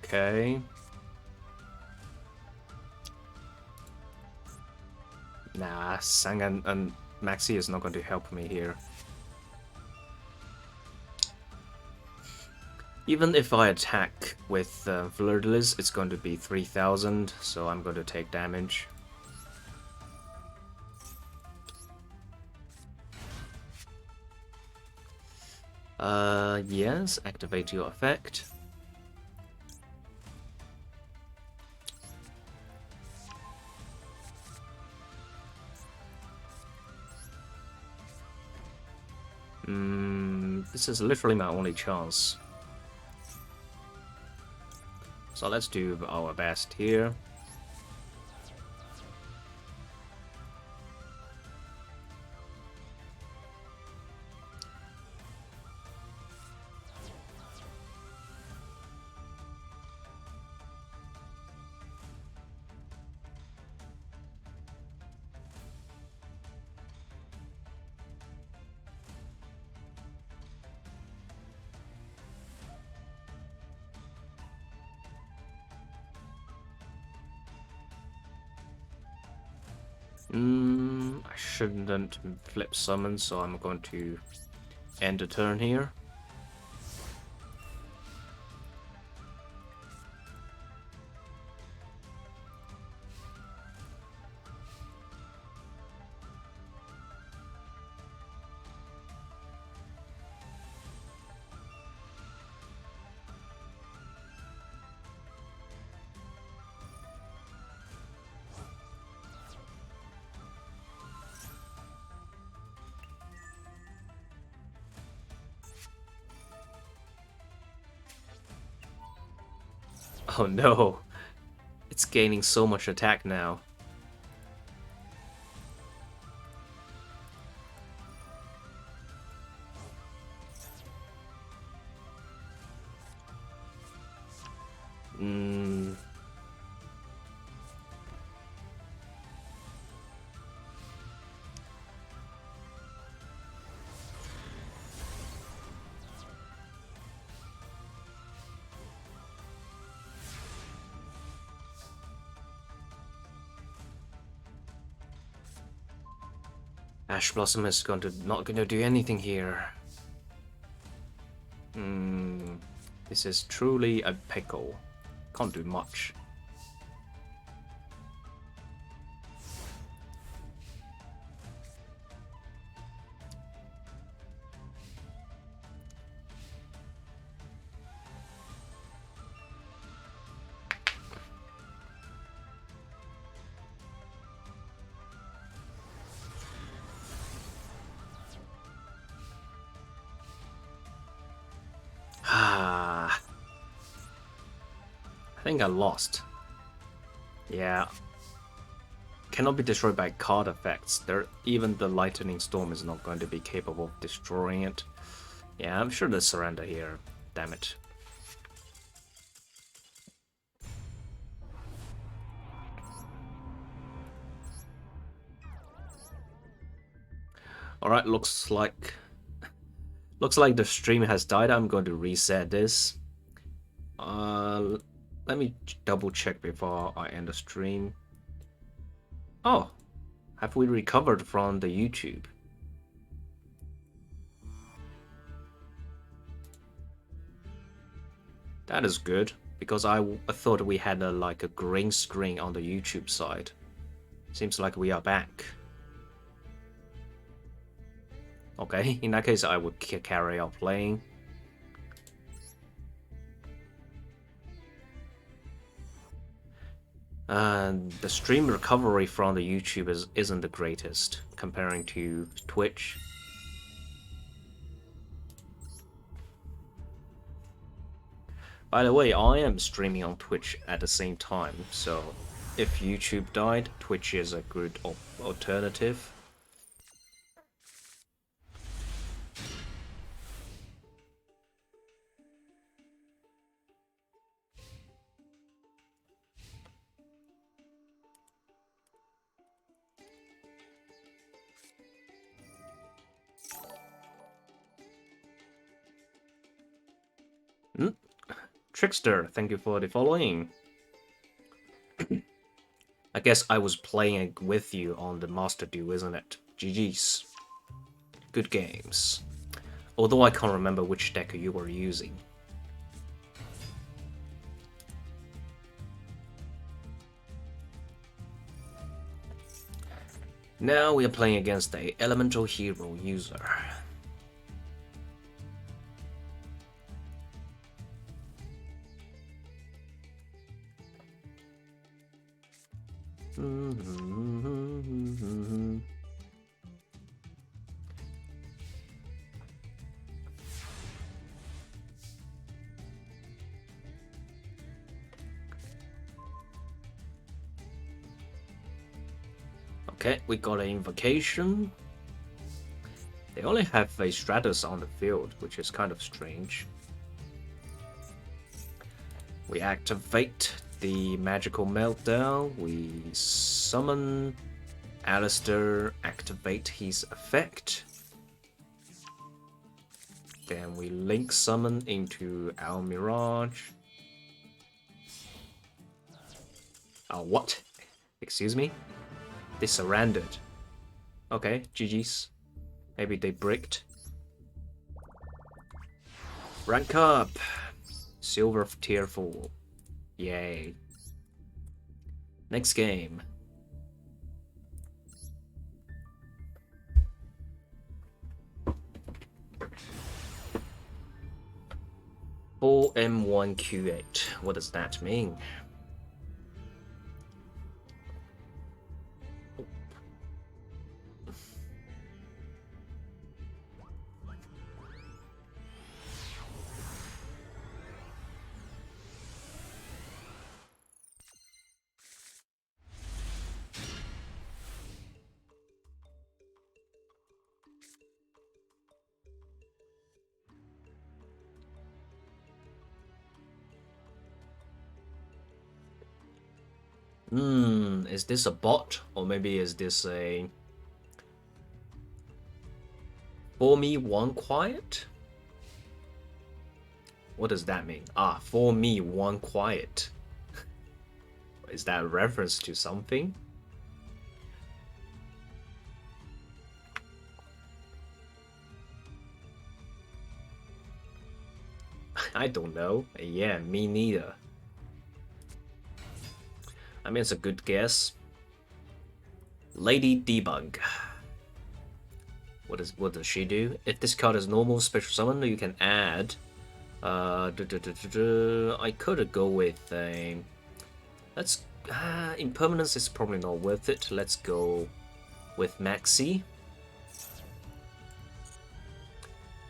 Okay. Nah, Sang and Maxi is not going to help me here. Even if I attack with Fleur-de-Lis, it's going to be 3,000, so I'm going to take damage. Yes, activate your effect. This is literally my only chance. So let's do our best here. I shouldn't flip summon, so I'm going to end the turn here. Oh no, it's gaining so much attack now. Ash Blossom is not going to do anything here. This is truly a pickle. Can't do much. I think I lost. Yeah. Cannot be destroyed by card effects. Even the Lightning Storm is not going to be capable of destroying it. Yeah, I'm sure they surrender here. Damn it. Alright, looks like the stream has died. I'm going to reset this. Let me double check before I end the stream. Oh, have we recovered from the YouTube? That is good, because I thought we had like a green screen on the YouTube side. Seems like we are back. Okay, in that case I would carry on playing. The stream recovery from the YouTube isn't the greatest comparing to Twitch. By the way, I am streaming on Twitch at the same time, so if YouTube died, Twitch is a good alternative. Trickster, thank you for the following. I guess I was playing with you on the Master Duel, isn't it? GG's. Good games. Although I can't remember which deck you were using. Now we are playing against the Elemental Hero user. Okay, we got an invocation. They only have a Stratus on the field, which is kind of strange. We activate the magical meltdown. We summon Alistair, activate his effect. Then we link summon into our Mirage. What? Excuse me? They surrendered. Okay, GG's. Maybe they bricked. Rank up! Silver tier 4. Yay. Next game. M1Q8. What does that mean? Is this a bot? Or maybe is this a... For me, one quiet? What does that mean? For me, one quiet. Is that a reference to something? I don't know. Yeah, me neither. I mean, it's a good guess. Lady Debug. What does she do? If this card is normal special summon, you can add. I could go with a. Let's. Impermanence is probably not worth it. Let's go with Maxi.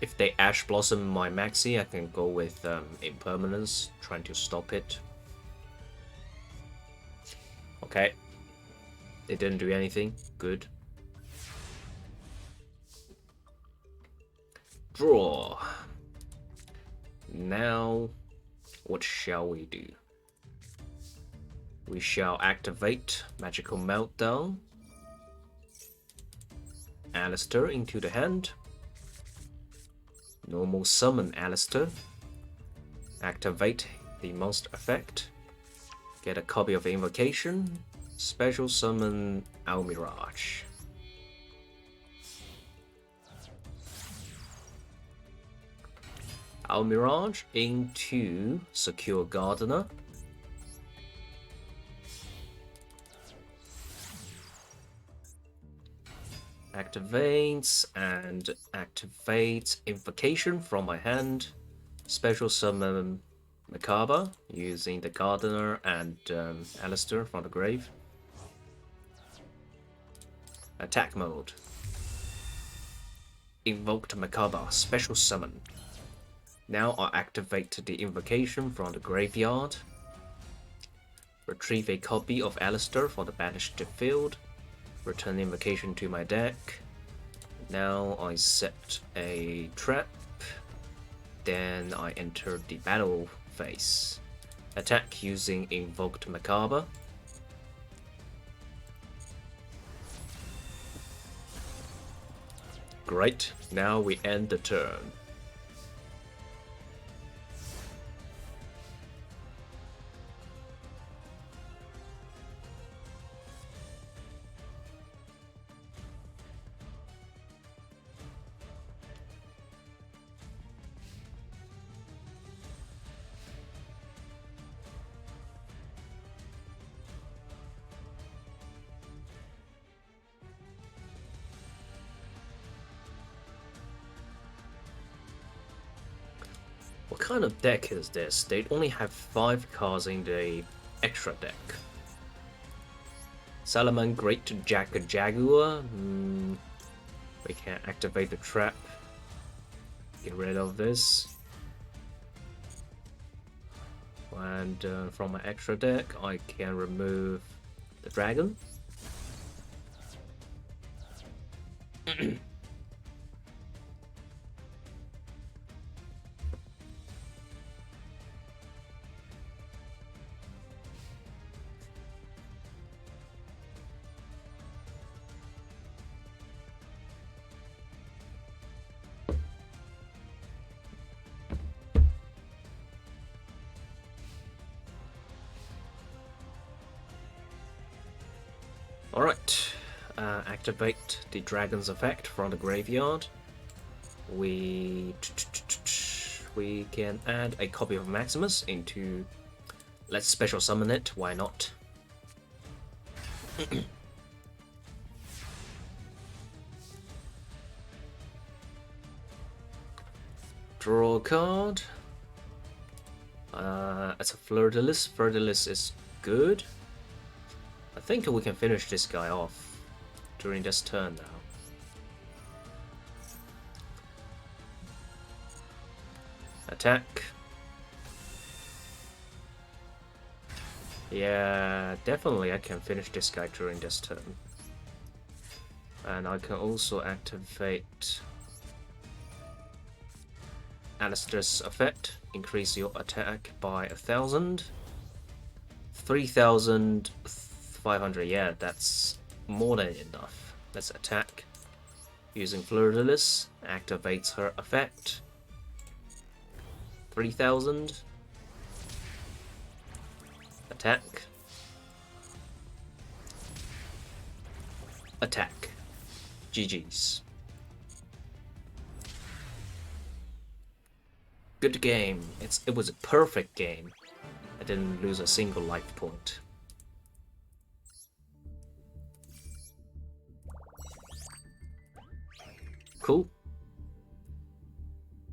If they Ash Blossom my Maxi, I can go with Impermanence, trying to stop it. Okay. They didn't do anything. Good. Draw. Now, what shall we do? We shall activate Magical Meltdown. Alistair into the hand. Normal summon Alistair. Activate the monster effect. Get a copy of Invocation. Special summon Almirage. Almirage into Secure Gardener. Activates and activates Invocation from my hand. Special summon Macabre using the Gardener and Alistair from the grave. Attack mode. Invoked Macabre, special summon. Now I activate the invocation from the graveyard. Retrieve a copy of Alistair from the banished field. Return invocation to my deck. Now I set a trap. Then I enter the battle phase. Attack using Invoked Macabre. Great, now we end the turn. What kind of deck is this? They only have 5 cards in the extra deck. Salaman Great Jaguar. We can activate the trap. Get rid of this. And from my extra deck, I can remove the dragon. Alright, activate the dragon's effect from the graveyard. We can add a copy of Maximus into. Let's special summon it. Why not? Draw a card. It's a Fleur-de-Lis. Fleur-de-Lis is good. I think we can finish this guy off during this turn now. Attack. Yeah, definitely I can finish this guy during this turn. And I can also activate Alistair's effect. Increase your attack by 1,000. 3,500. Yeah, that's more than enough. Let's attack. Using Fleur-de-Lis. Activates her effect. 3,000. Attack. Attack. GG's. Good game. It was a perfect game. I didn't lose a single life point. Cool.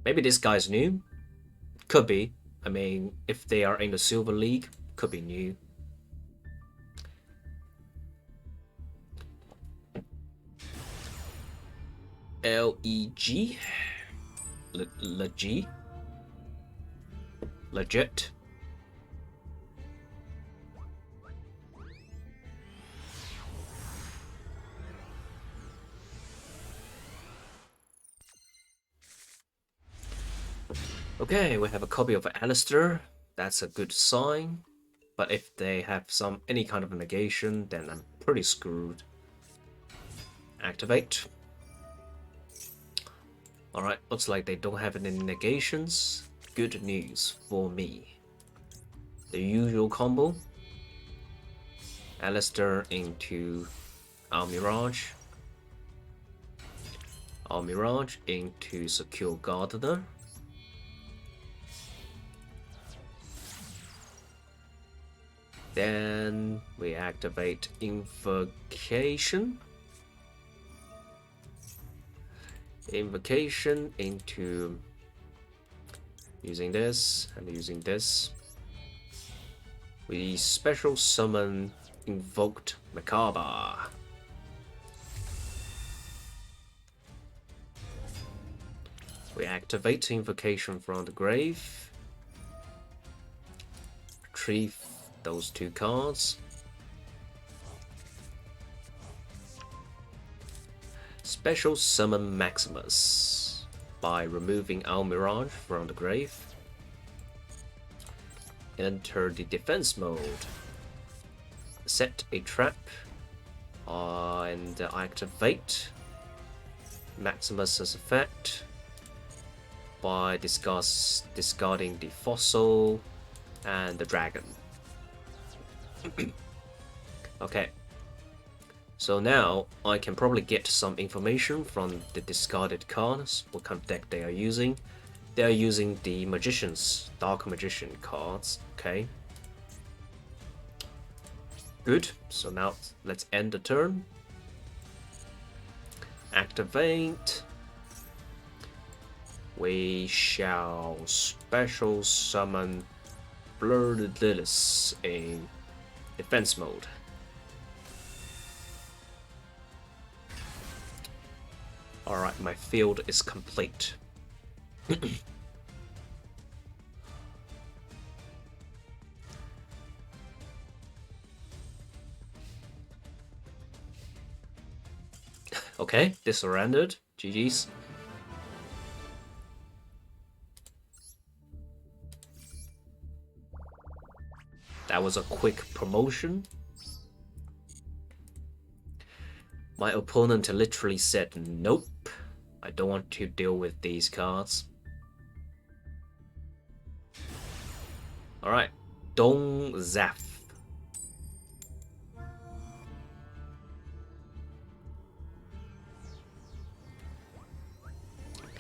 Maybe this guy's new. Could be. I mean, if they are in the Silver League, could be new. L-E-G. Legit. Legit. Okay, we have a copy of Alistair. That's a good sign. But if they have any kind of negation, then I'm pretty screwed. Activate. Alright, looks like they don't have any negations. Good news for me. The usual combo. Alistair into Almirage. Almirage into Secure Gardener. Then we activate Invocation. Invocation into using this and using this. We special summon Invoked Macabre. We activate Invocation from the grave. Retrieve those two cards. Special summon Maximus by removing Almirage from the grave. Enter the defense mode. Set a trap and activate Maximus's effect by discarding the fossil and the dragon. Okay, so now I can probably get some information from the discarded cards, what kind of deck they are using. They are using the Magician's Dark Magician cards. Okay, good. So now let's end the turn. Activate. We shall special summon Fleur-de-Lis in defense mode. Alright, my field is complete. Okay, they surrendered. GG's. That was a quick promotion. My opponent literally said, nope, I don't want to deal with these cards. Alright, Dong Zaf.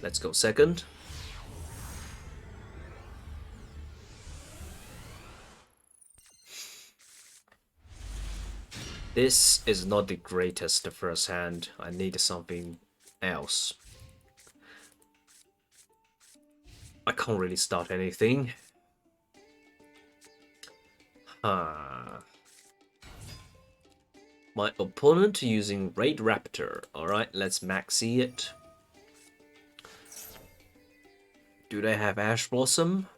Let's go second. This is not the greatest first hand. I need something else. I can't really start anything. My opponent using Raid Raptor. Alright, let's maxi it. Do they have Ash Blossom?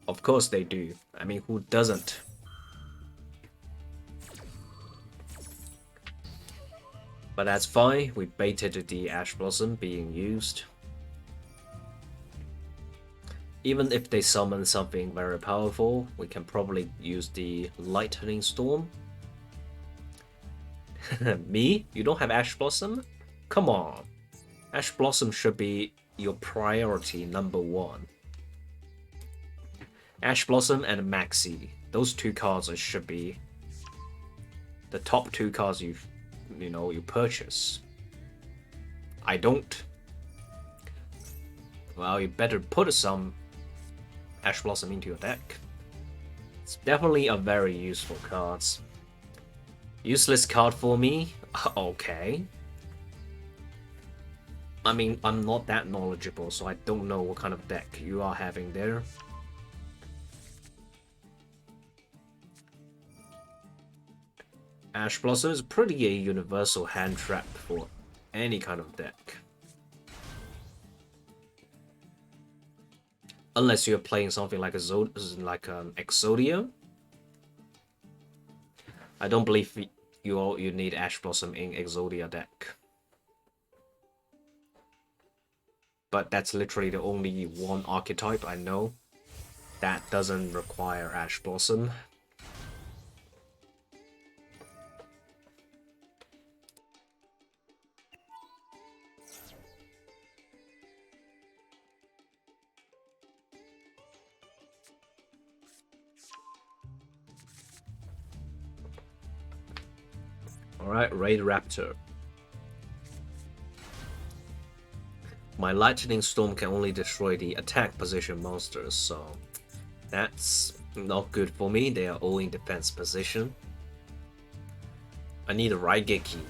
Of course they do. I mean, who doesn't? But that's fine. We baited the Ash Blossom being used. Even if they summon something very powerful, we can probably use the Lightning Storm. Me? You don't have Ash Blossom? Come on. Ash Blossom should be your priority #1. Ash Blossom and Maxi. Those two cards should be the top 2 cards you purchase. I don't. Well, you better put some Ash Blossom into your deck. It's definitely a very useful card. Useless card for me? Okay. I mean, I'm not that knowledgeable, so I don't know what kind of deck you are having there. Ash Blossom is pretty a universal hand trap for any kind of deck. Unless you're playing something like Exodia. I don't believe you need Ash Blossom in Exodia deck. But that's literally the only one archetype I know that doesn't require Ash Blossom. Alright, Raid Raptor. My Lightning Storm can only destroy the attack position monsters, so that's not good for me. They are all in defense position. I need a Raigeki.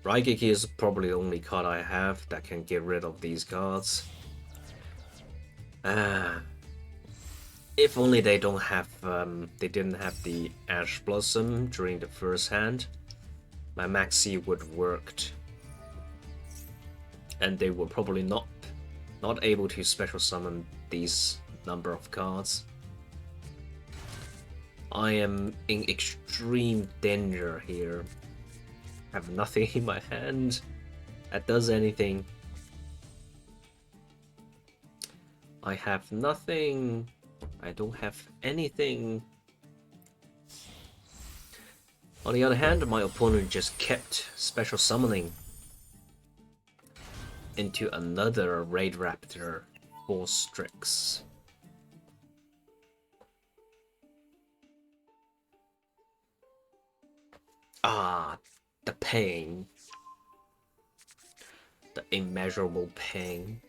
Raigeki is probably the only card I have that can get rid of these cards. If only they didn't have the Ash Blossom during the first hand, my Maxi would worked, and they were probably not able to special summon these number of cards. I am in extreme danger here. I have nothing in my hand that does anything. I have nothing. I don't have anything. On the other hand, my opponent just kept special summoning into another Raid Raptor for Strix. Ah, the pain. The immeasurable pain.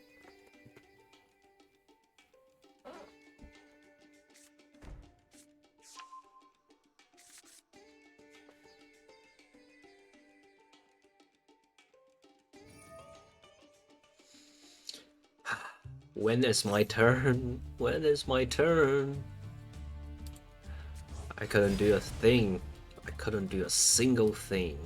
When is my turn? When is my turn? I couldn't do a thing. I couldn't do a single thing.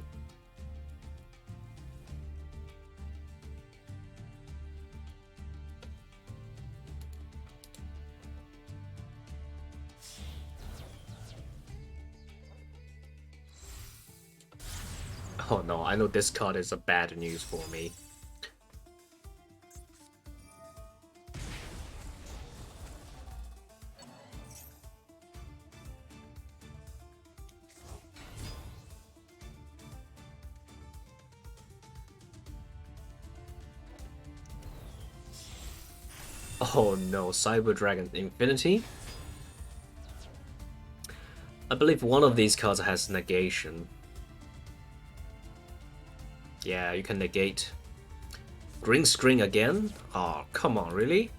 Oh no, I know this card is a bad news for me. Oh no, Cyber Dragon Infinity? I believe one of these cards has negation. Yeah, you can negate. Green screen again? Oh, come on, really?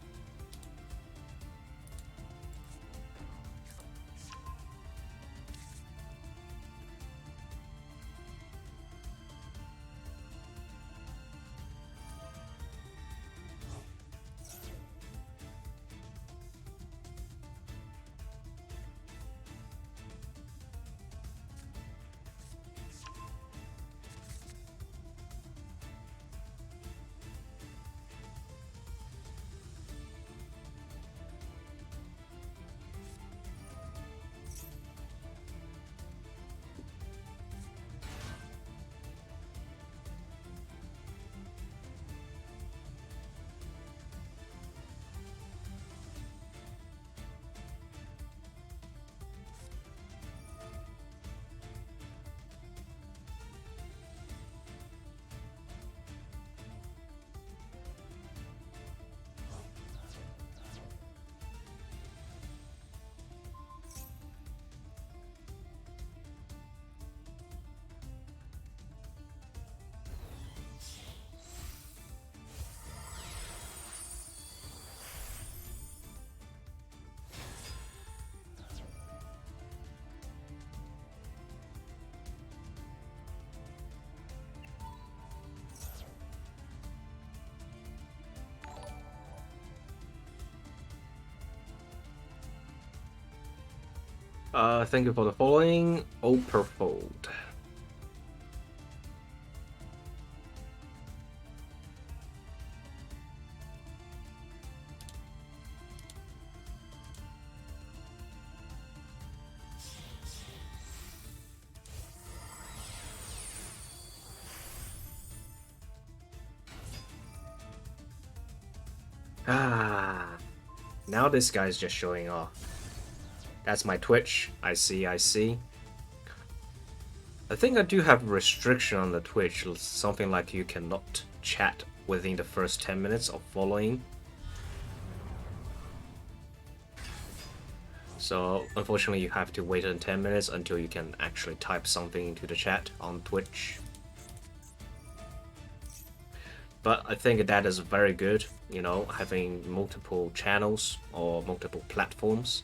Thank you for the following. Overfold. Now this guy's just showing off. That's my Twitch. I see, I see. I think I do have a restriction on the Twitch, something like you cannot chat within the first 10 minutes of following. So unfortunately you have to wait 10 minutes until you can actually type something into the chat on Twitch. But I think that is very good, you know, having multiple channels or multiple platforms.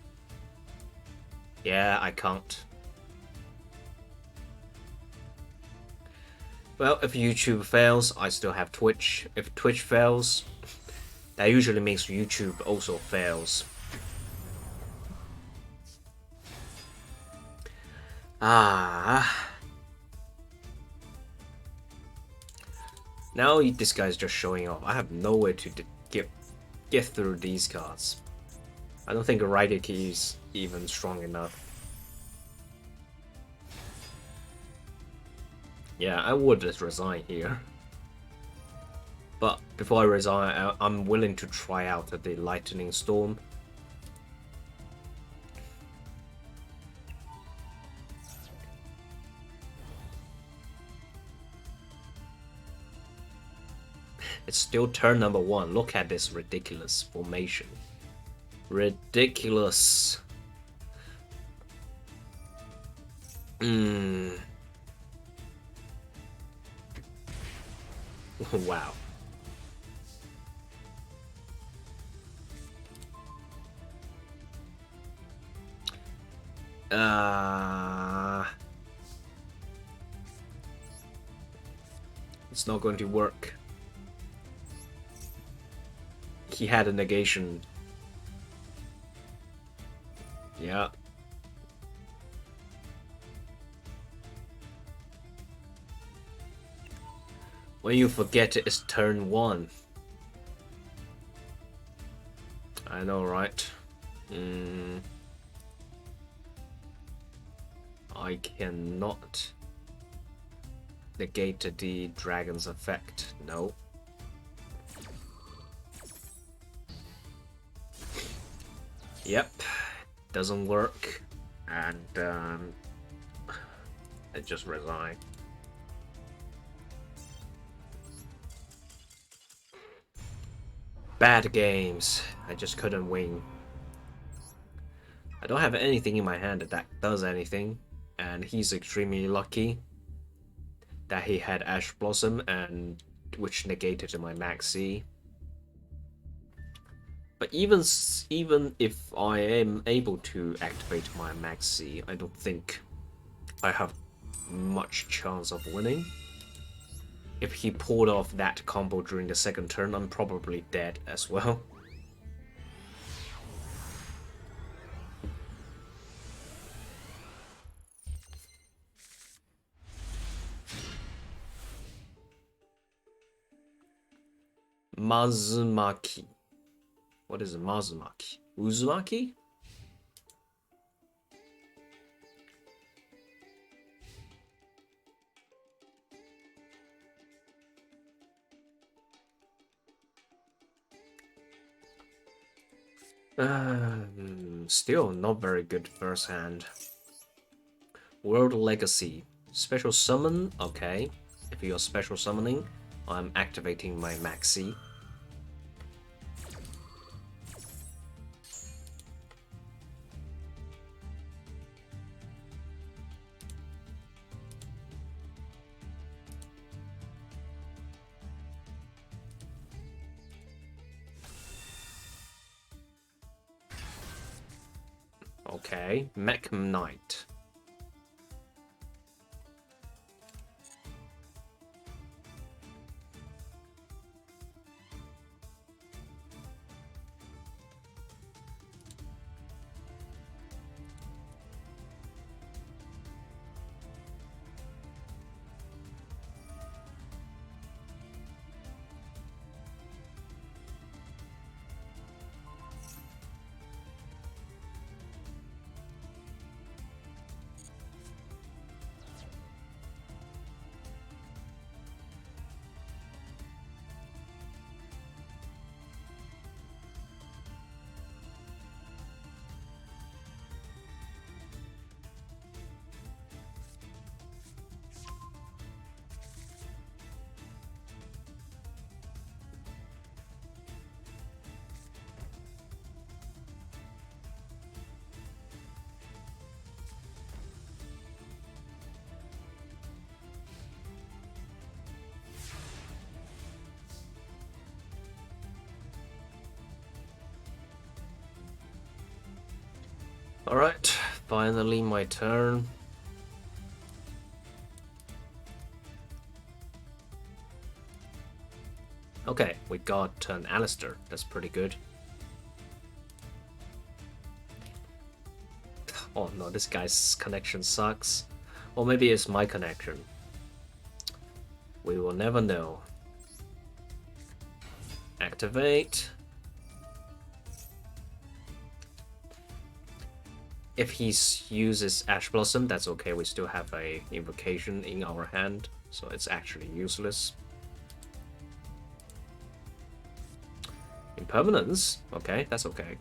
Yeah, I can't. Well, if YouTube fails, I still have Twitch. If Twitch fails, that usually means YouTube also fails. Now this guy's just showing off. I have no way to get through these cards. I don't think a rider key is even strong enough. Yeah, I would just resign here. But before I resign, I'm willing to try out the Lightning Storm. It's still turn number 1. Look at this ridiculous formation. Ridiculous. Wow. It's not going to work. He had a negation. Yeah. When you forget it's turn 1. I know, right? I cannot. negate the dragon's effect. No. Yep, doesn't work, and I just resign. Bad games. I just couldn't win. I don't have anything in my hand that does anything, and he's extremely lucky that he had Ash Blossom, and which negated my Maxi. But even if I am able to activate my Maxi, I don't think I have much chance of winning. If he pulled off that combo during the second turn, I'm probably dead as well. Mazumaki. What is Mazumaki? Uzumaki? Still not very good first hand. World Legacy. Special summon? Okay. If you're special summoning, I'm activating my Maxi. Okay, Mech Knight. Alright, finally my turn. Okay, we got an Alistair. That's pretty good. Oh no, this guy's connection sucks. Or maybe it's my connection. We will never know. Activate. If he uses Ash Blossom, that's okay. We still have a invocation in our hand, so it's actually useless. Impermanence? Okay, that's okay.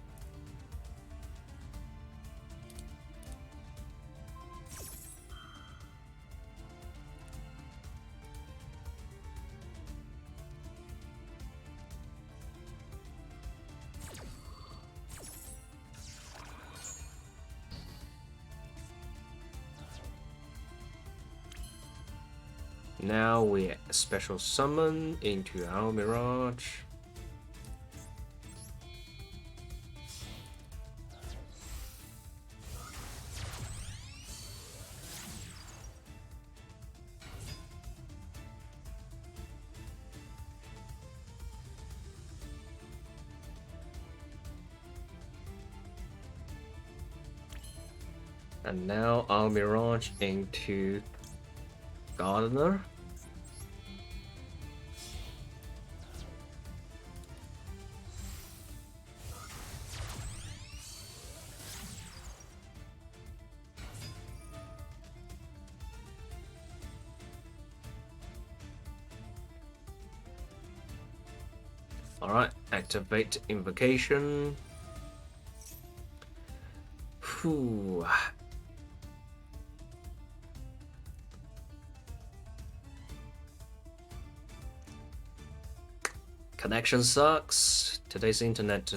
Now we special summon into our Mirage. And now our Mirage into Gardener. Alright, activate invocation. Whew. Connection sucks. Today's internet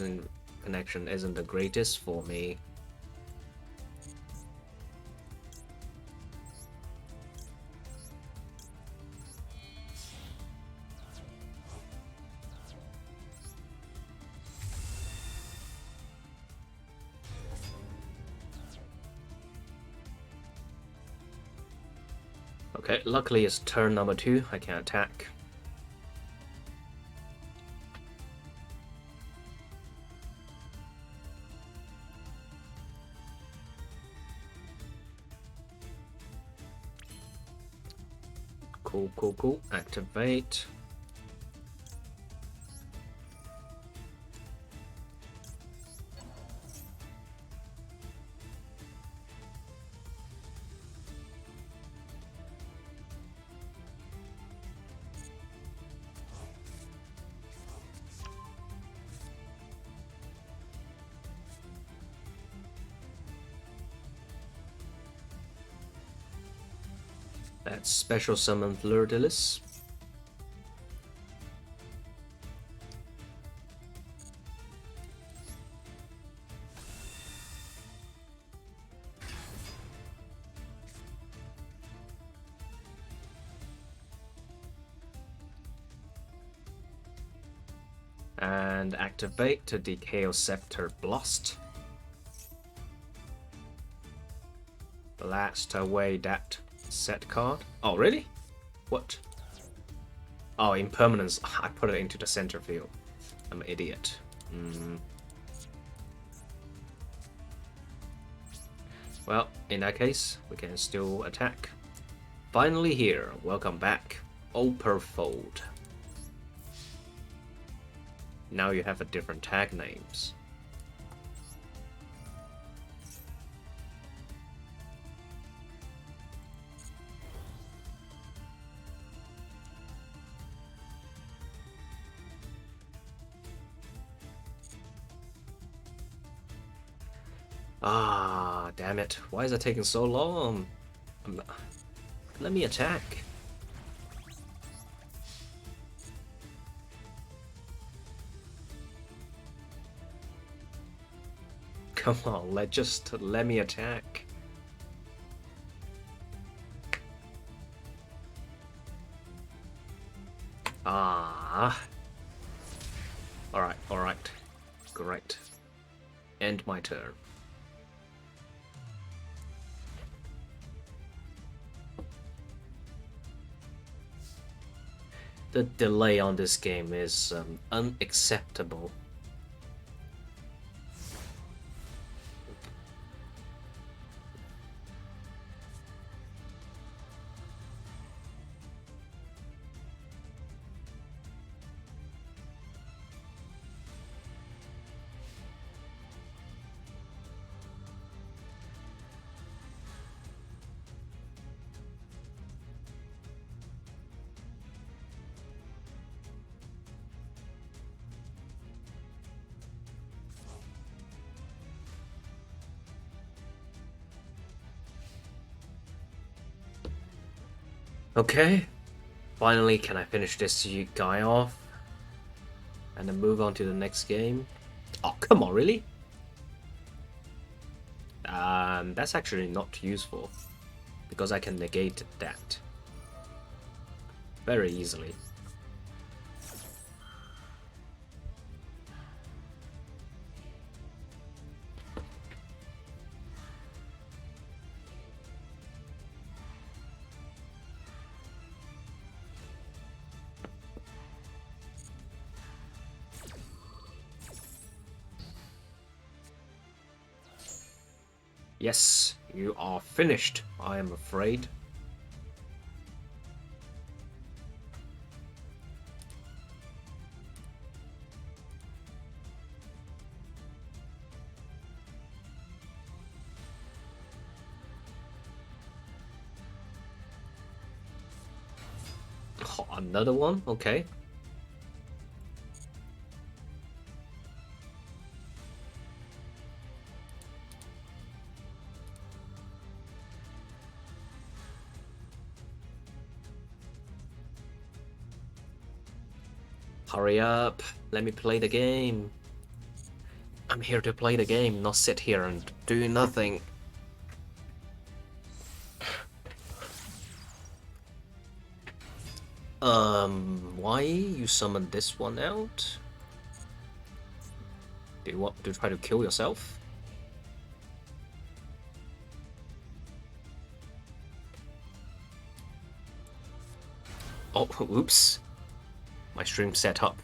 connection isn't the greatest for me. Okay, luckily it's turn number 2. I can attack. Cool. Activate. That's special summon Fleur-de-Lis. And activate to Decay Scepter Blast. Blast away that set card. Oh, really? What? Oh, impermanence. I put it into the center field. I'm an idiot. Well, in that case, we can still attack. Finally here. Welcome back. Opperfold. Now you have a different tag names. Ah, damn it. Why is it taking so long? Let me attack. Come on, let me attack. Ah. Alright. Great. End my turn. The delay on this game is unacceptable. Okay, finally can I finish this guy off and then move on to the next game? Oh, come on, really? That's actually not useful because I can negate that very easily. Yes, you are finished, I am afraid. Oh, another one? Okay. Hurry up. Let me play the game. I'm here to play the game, not sit here and do nothing. Why you summon this one out? Do you want to try to kill yourself? Oh, oops. My stream set up.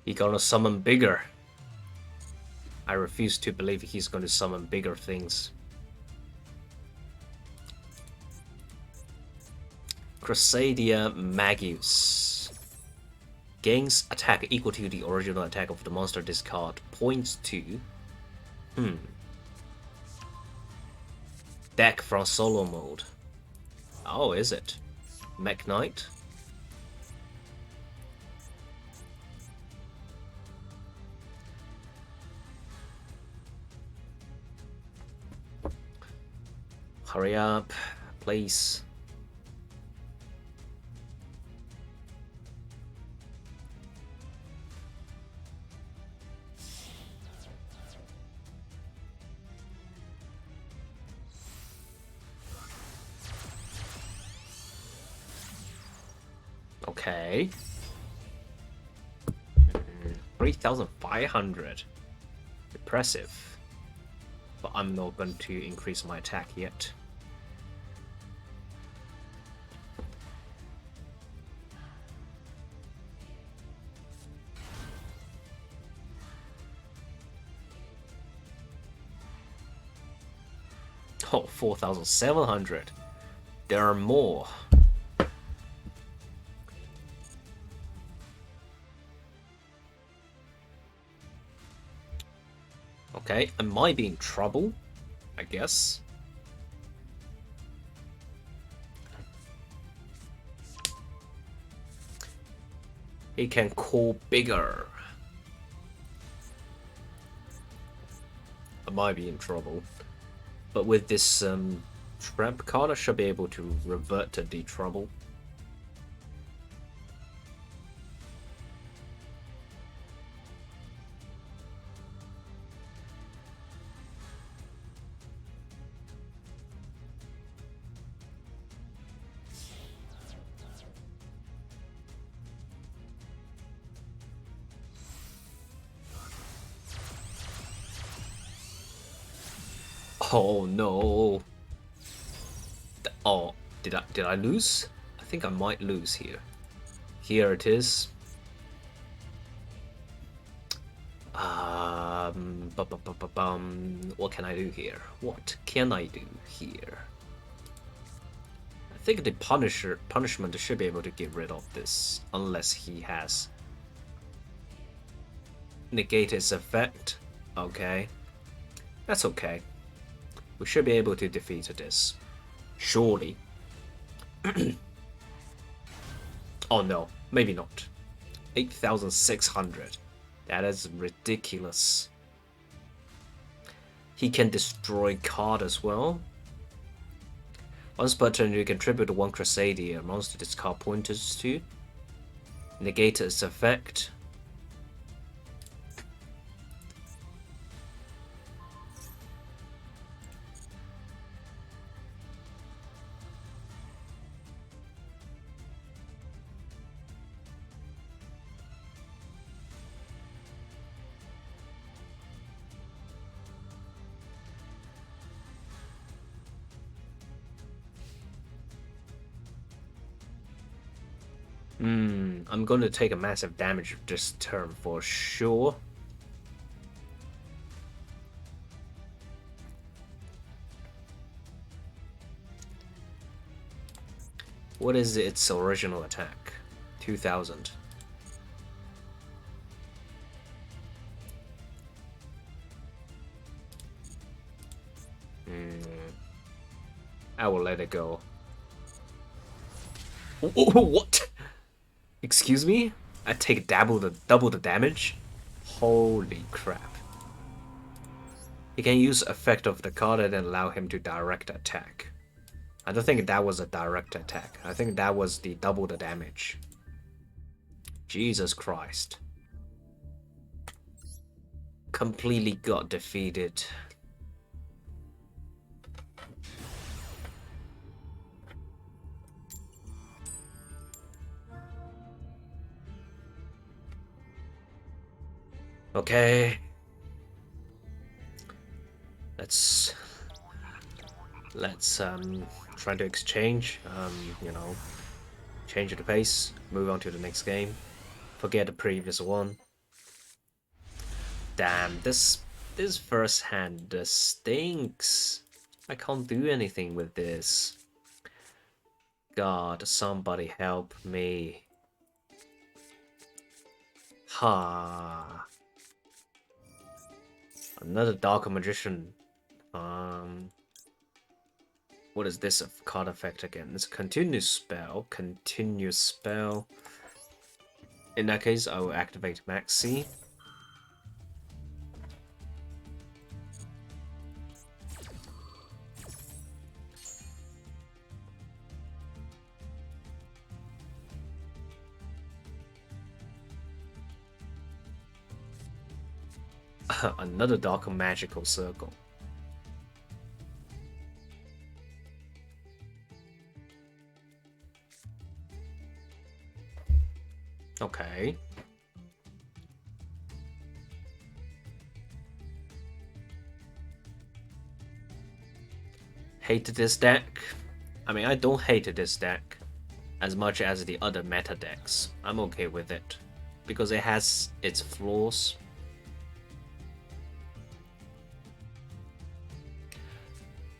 He gonna summon bigger. I refuse to believe he's going to summon bigger things. Crusadia Magus. Gains attack equal to the original attack of the monster discard. Points to... Deck from solo mode. Oh, is it? Mech Knight? Hurry up, please. Okay. 3,500. Impressive. But I'm not going to increase my attack yet. Oh, 4,700. There are more. Okay, I might be in trouble, I guess. He can call bigger. I might be in trouble. But with this trap card, I should be able to revert to the trouble. Oh no. Oh, did I lose? I think I might lose here. Here it is. What can I do here? What can I do here? I think the punishment should be able to get rid of this, unless he has negate its effect. Okay, that's okay. We should be able to defeat this. Surely. Oh no, maybe not. 8,600. That is ridiculous. He can destroy card as well. Once per turn, you contribute 1 Crusadia monster this card pointers to. Negate its effect. I'm going to take a massive damage this turn for sure. What is its original attack? 2,000. I will let it go. Oh, what? Excuse me? I take double the damage? Holy crap. He can use effect of the card and allow him to direct attack. I don't think that was a direct attack. I think that was the double the damage. Jesus Christ. Completely got defeated. Okay. Let's try to exchange. You know, change the pace, move on to the next game. Forget the previous one. Damn, this first hand stinks. I can't do anything with this. God, somebody help me. Ha. Another Dark Magician. What is this card effect again? It's a continuous spell. Continuous spell. In that case, I will activate Maxi. Another Dark Magical Circle. Okay. Hate this deck? I mean, I don't hate this deck as much as the other meta decks. I'm okay with it because it has its flaws.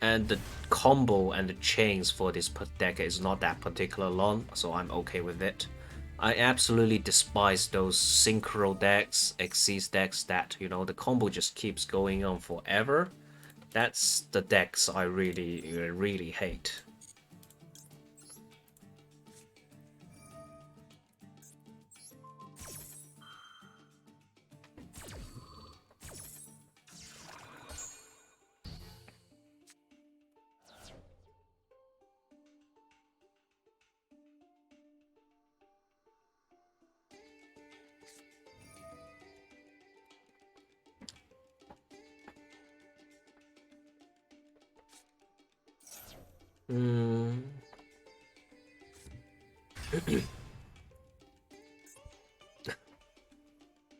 And the combo and the chains for this deck is not that particular long, so I'm okay with it. I absolutely despise those synchro decks, Xyz decks that, you know, the combo just keeps going on forever. That's the decks I really hate.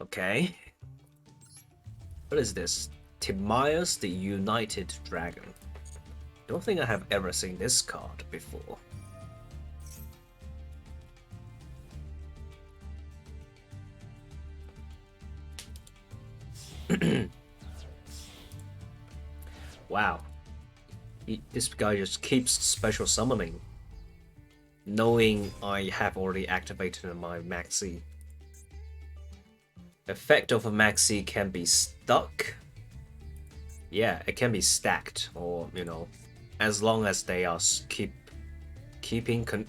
Okay. What is this? Timaeus the United Dragon. Don't think I have ever seen this card before. Wow. This guy just keeps special summoning, knowing I have already activated my Maxi. Effect of a Maxi can be stuck. Yeah, it can be stacked, or you know, as long as they are keeping to,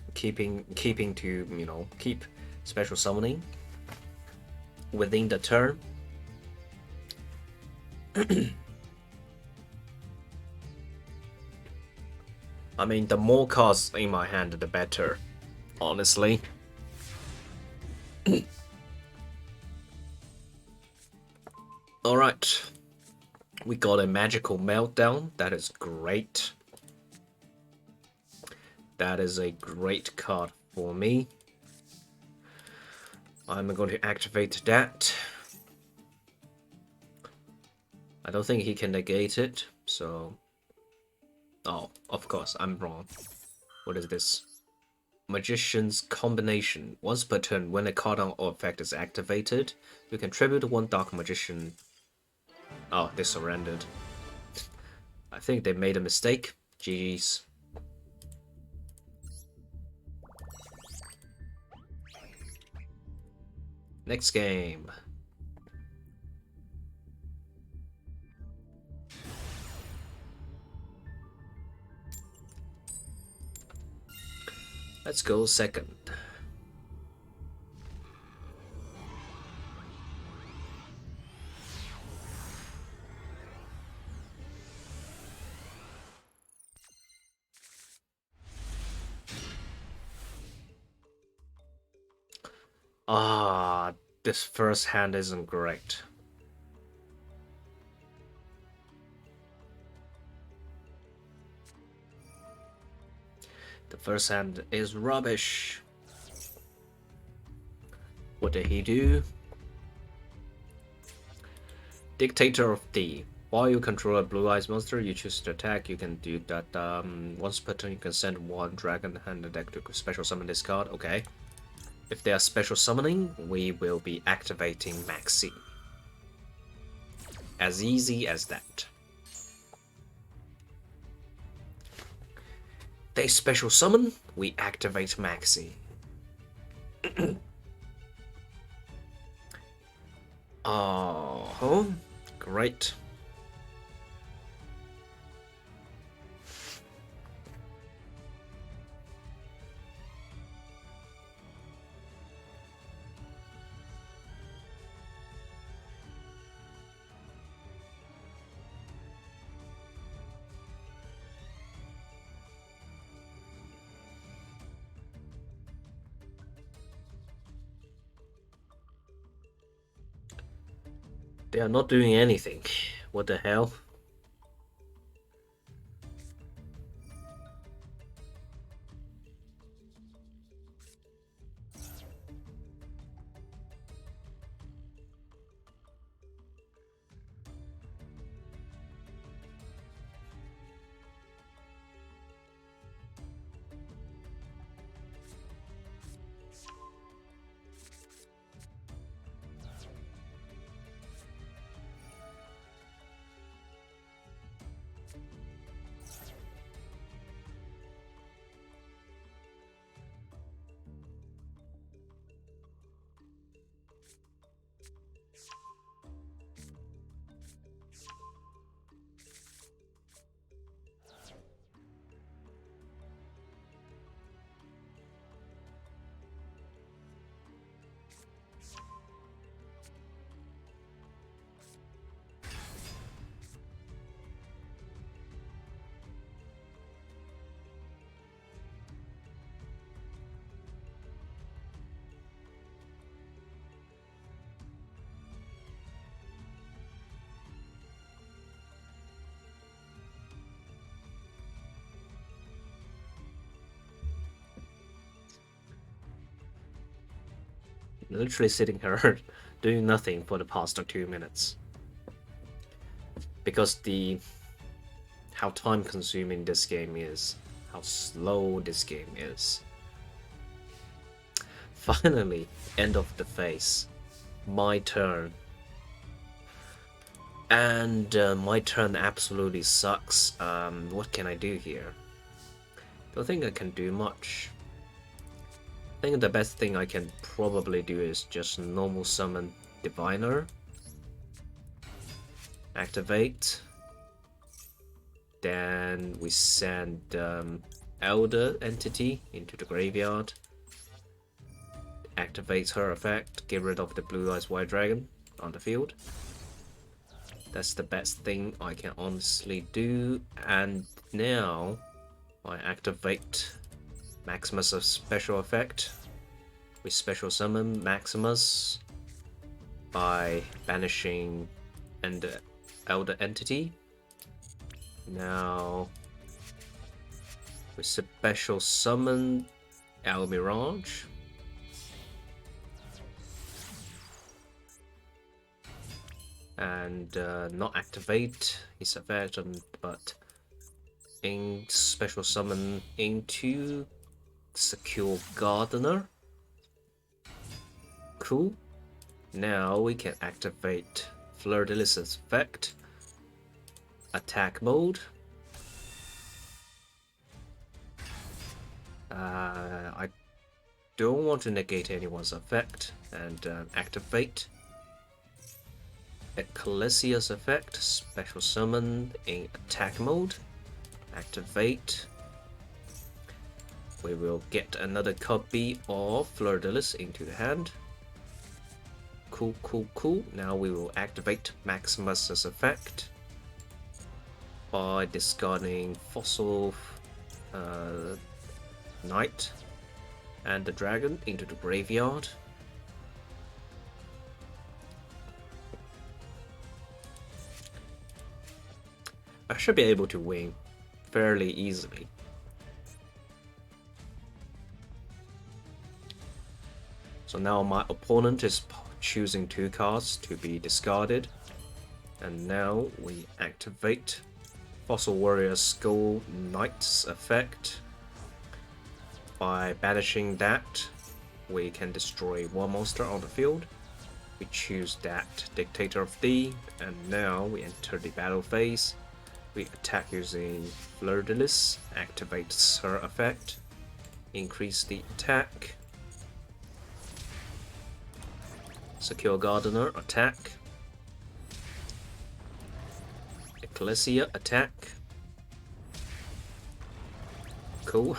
you know, keep special summoning within the turn. I mean, the more cards in my hand, the better, honestly. Alright. We got a magical meltdown. That is great. That is a great card for me. I'm going to activate that. I don't think he can negate it, so... Oh, of course, I'm wrong. What is this? Magician's Combination. Once per turn, when a card or effect is activated, you can tribute one Dark Magician. Oh, they surrendered. I think they made a mistake. GG's. Next game. Let's go second. Ah, this first hand isn't great. The first hand is rubbish. What did he do? Dictator of D. While you control a blue eyes monster, you choose to attack. You can do that once per turn. You can send one dragon hand deck to special summon this card. Okay. If they are special summoning, we will be activating Maxi. As easy as that. They special summon, we activate Maxi. Oh, great. They are not doing anything. What the hell? Literally sitting here doing nothing for the past 2 minutes. Because how time consuming this game is, how slow this game is. Finally, end of the phase. My turn. And my turn absolutely sucks. What can I do here? Don't think I can do much. I think the best thing I can probably do is just normal summon Diviner. Activate. Then we send Elder Entity into the graveyard. Activate her effect. Get rid of the Blue Eyes White Dragon on the field. That's the best thing I can honestly do. And now I activate Maximus' special effect. We special summon Maximus by banishing an Elder Entity. Now we special summon El Mirage. And not activate his effect, but in special summon into Secure Gardener. Cool. Now we can activate Fleur-de-Lis's effect. Attack mode. I don't want to negate anyone's effect and activate Ecclesia's effect. Special summon in attack mode. Activate. we will get another copy of Fleur-de-Lis into the hand. Cool, cool, cool. Now we will activate Maximus's effect by discarding Fossil Knight and the Dragon into the graveyard. I should be able to win fairly easily. So now my opponent is choosing 2 cards to be discarded, and now we activate Fossil Warrior Skull Knight's effect. By banishing that, we can destroy 1 monster on the field. We choose that Dictator of D, and now we enter the battle phase. We attack using Fleur-de-Lis, activates her effect, increase the attack. Secure Gardener, attack. Ecclesia, attack. Cool.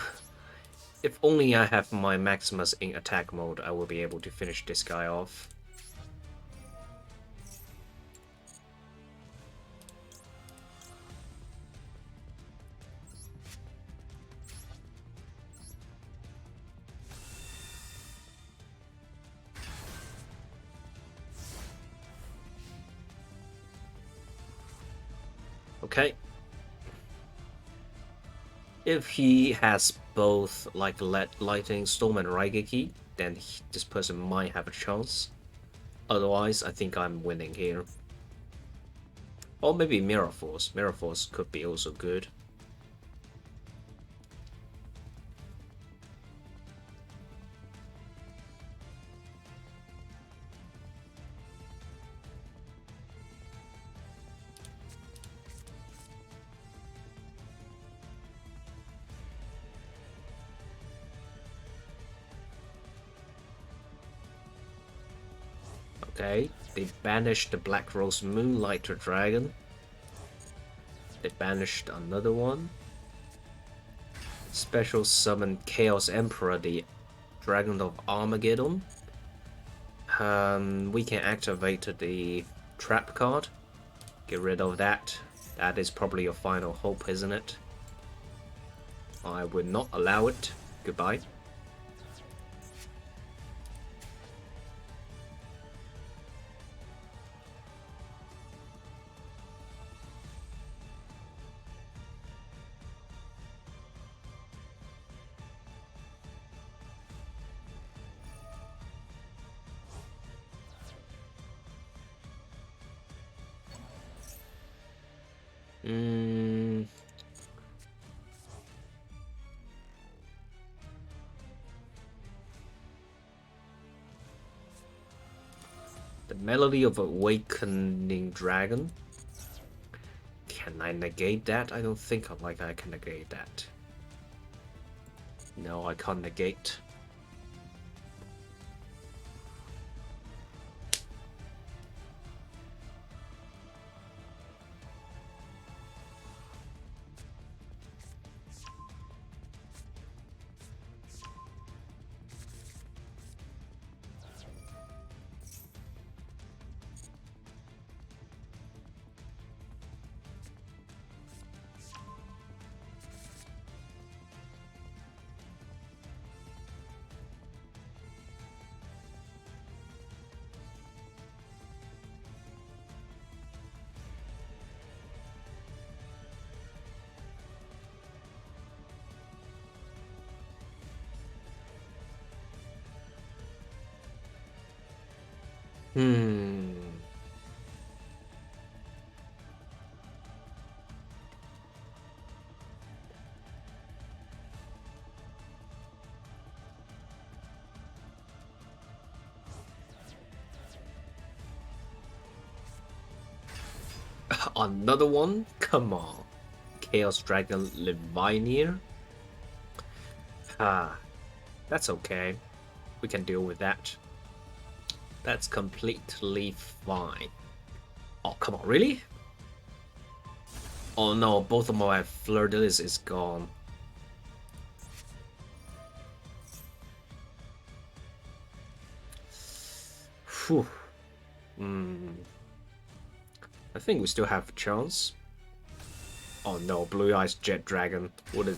If only I have my Maximus in attack mode, I will be able to finish this guy off. Okay. If he has both like Lightning Storm and Raigeki, then this person might have a chance. Otherwise, I think I'm winning here. Or maybe Mirror Force. Mirror Force could be also good. Okay, they banished the Black Rose Moonlighter Dragon. They banished another one. Special summon Chaos Emperor, the Dragon of Armageddon. We can activate the trap card. Get rid of that. That is probably your final hope, isn't it? I would not allow it. Goodbye. The Melody of Awakening Dragon. Can I negate that? I don't think I can negate that. No, I can't negate. Another one? Come on. Chaos Dragon Levineer? That's okay. We can deal with that. That's completely fine. Oh, come on, really? Oh no, both of my Fleur-de-Lis is gone. Phew. I think we still have a chance. Oh no, Blue Eyes Jet Dragon. What is...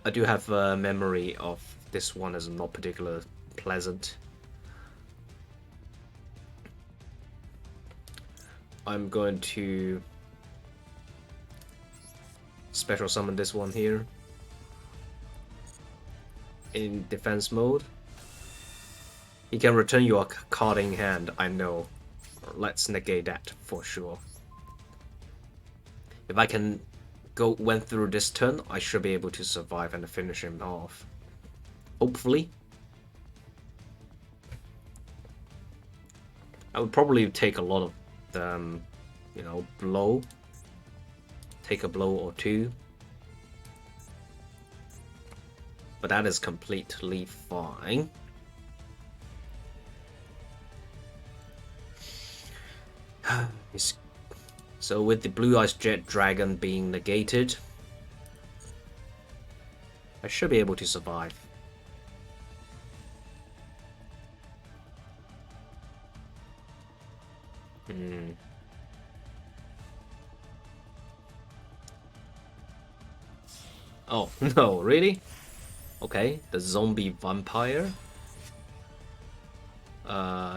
I do have a memory of this one as not particularly pleasant. I'm going to special summon this one here in defense mode. You can return your card in hand, I know. Let's negate that for sure. If I can went through this turn, I should be able to survive and finish him off. Hopefully. I would probably take a lot of you know, blow. Take a blow or two. But that is completely fine. So with the Blue Eyes Jet Dragon being negated, I should be able to survive. Oh, no, really? Okay, the zombie vampire.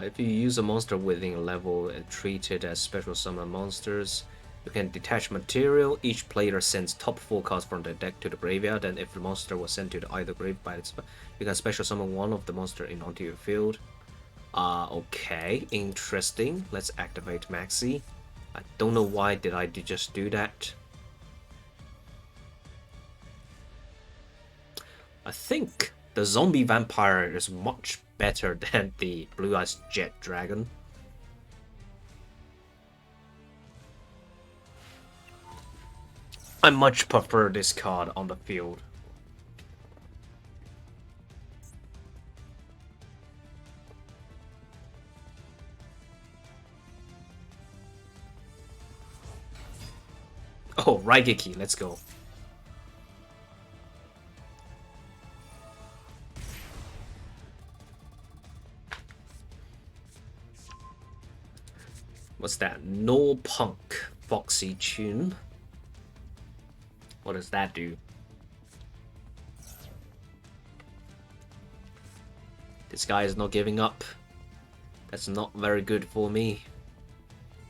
If you use a monster within a level and treat it as special summon monsters, you can detach material. Each player sends top 4 cards from the deck to the graveyard, and if the monster was sent to either grave by its, you can special summon one of the monster in onto your field. Okay, interesting. Let's activate Maxi. I don't know why did I just do that. I think the zombie vampire is much better than the Blue Eyes Jet Dragon. I much prefer this card on the field. Oh, Raigeki, let's go. What's that? No Punk Foxy Tune. What does that do? This guy is not giving up. That's not very good for me.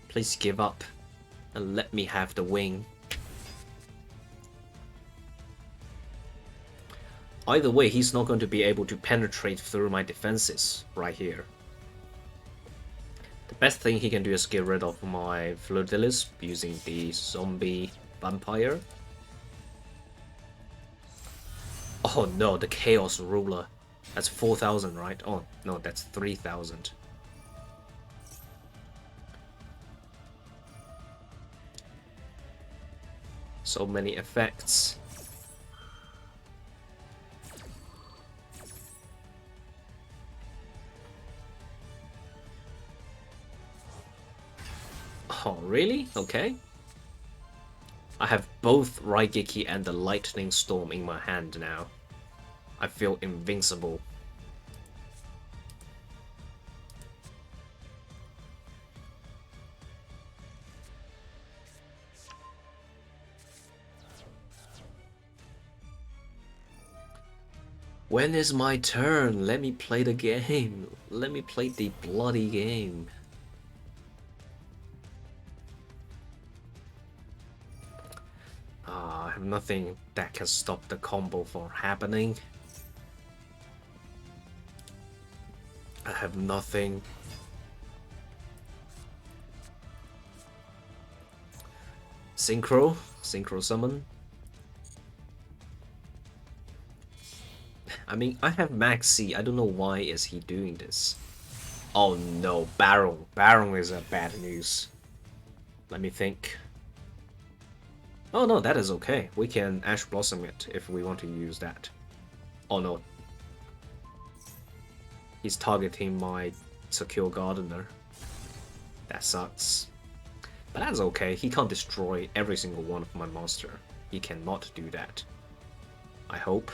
Please give up and let me have the wing. Either way, he's not going to be able to penetrate through my defenses right here. The best thing he can do is get rid of my Fleur-de-Lis using the zombie vampire. Oh no, the Chaos Ruler. That's 4,000, right? Oh no, that's 3,000. So many effects. Oh, really? Okay. I have both Raigeki and the Lightning Storm in my hand now. I feel invincible. When is my turn? Let me play the game. Let me play the bloody game. I have nothing that can stop the combo from happening. I have nothing. Synchro summon. I mean, I have Maxi. I don't know why is he doing this. Oh no, Baron. Baron is a bad news. Let me think. Oh no, that is okay. We can Ash Blossom it if we want to use that. Oh no. He's targeting my Secure Gardener. That sucks. But that's okay. He can't destroy every single one of my monster. He cannot do that. I hope.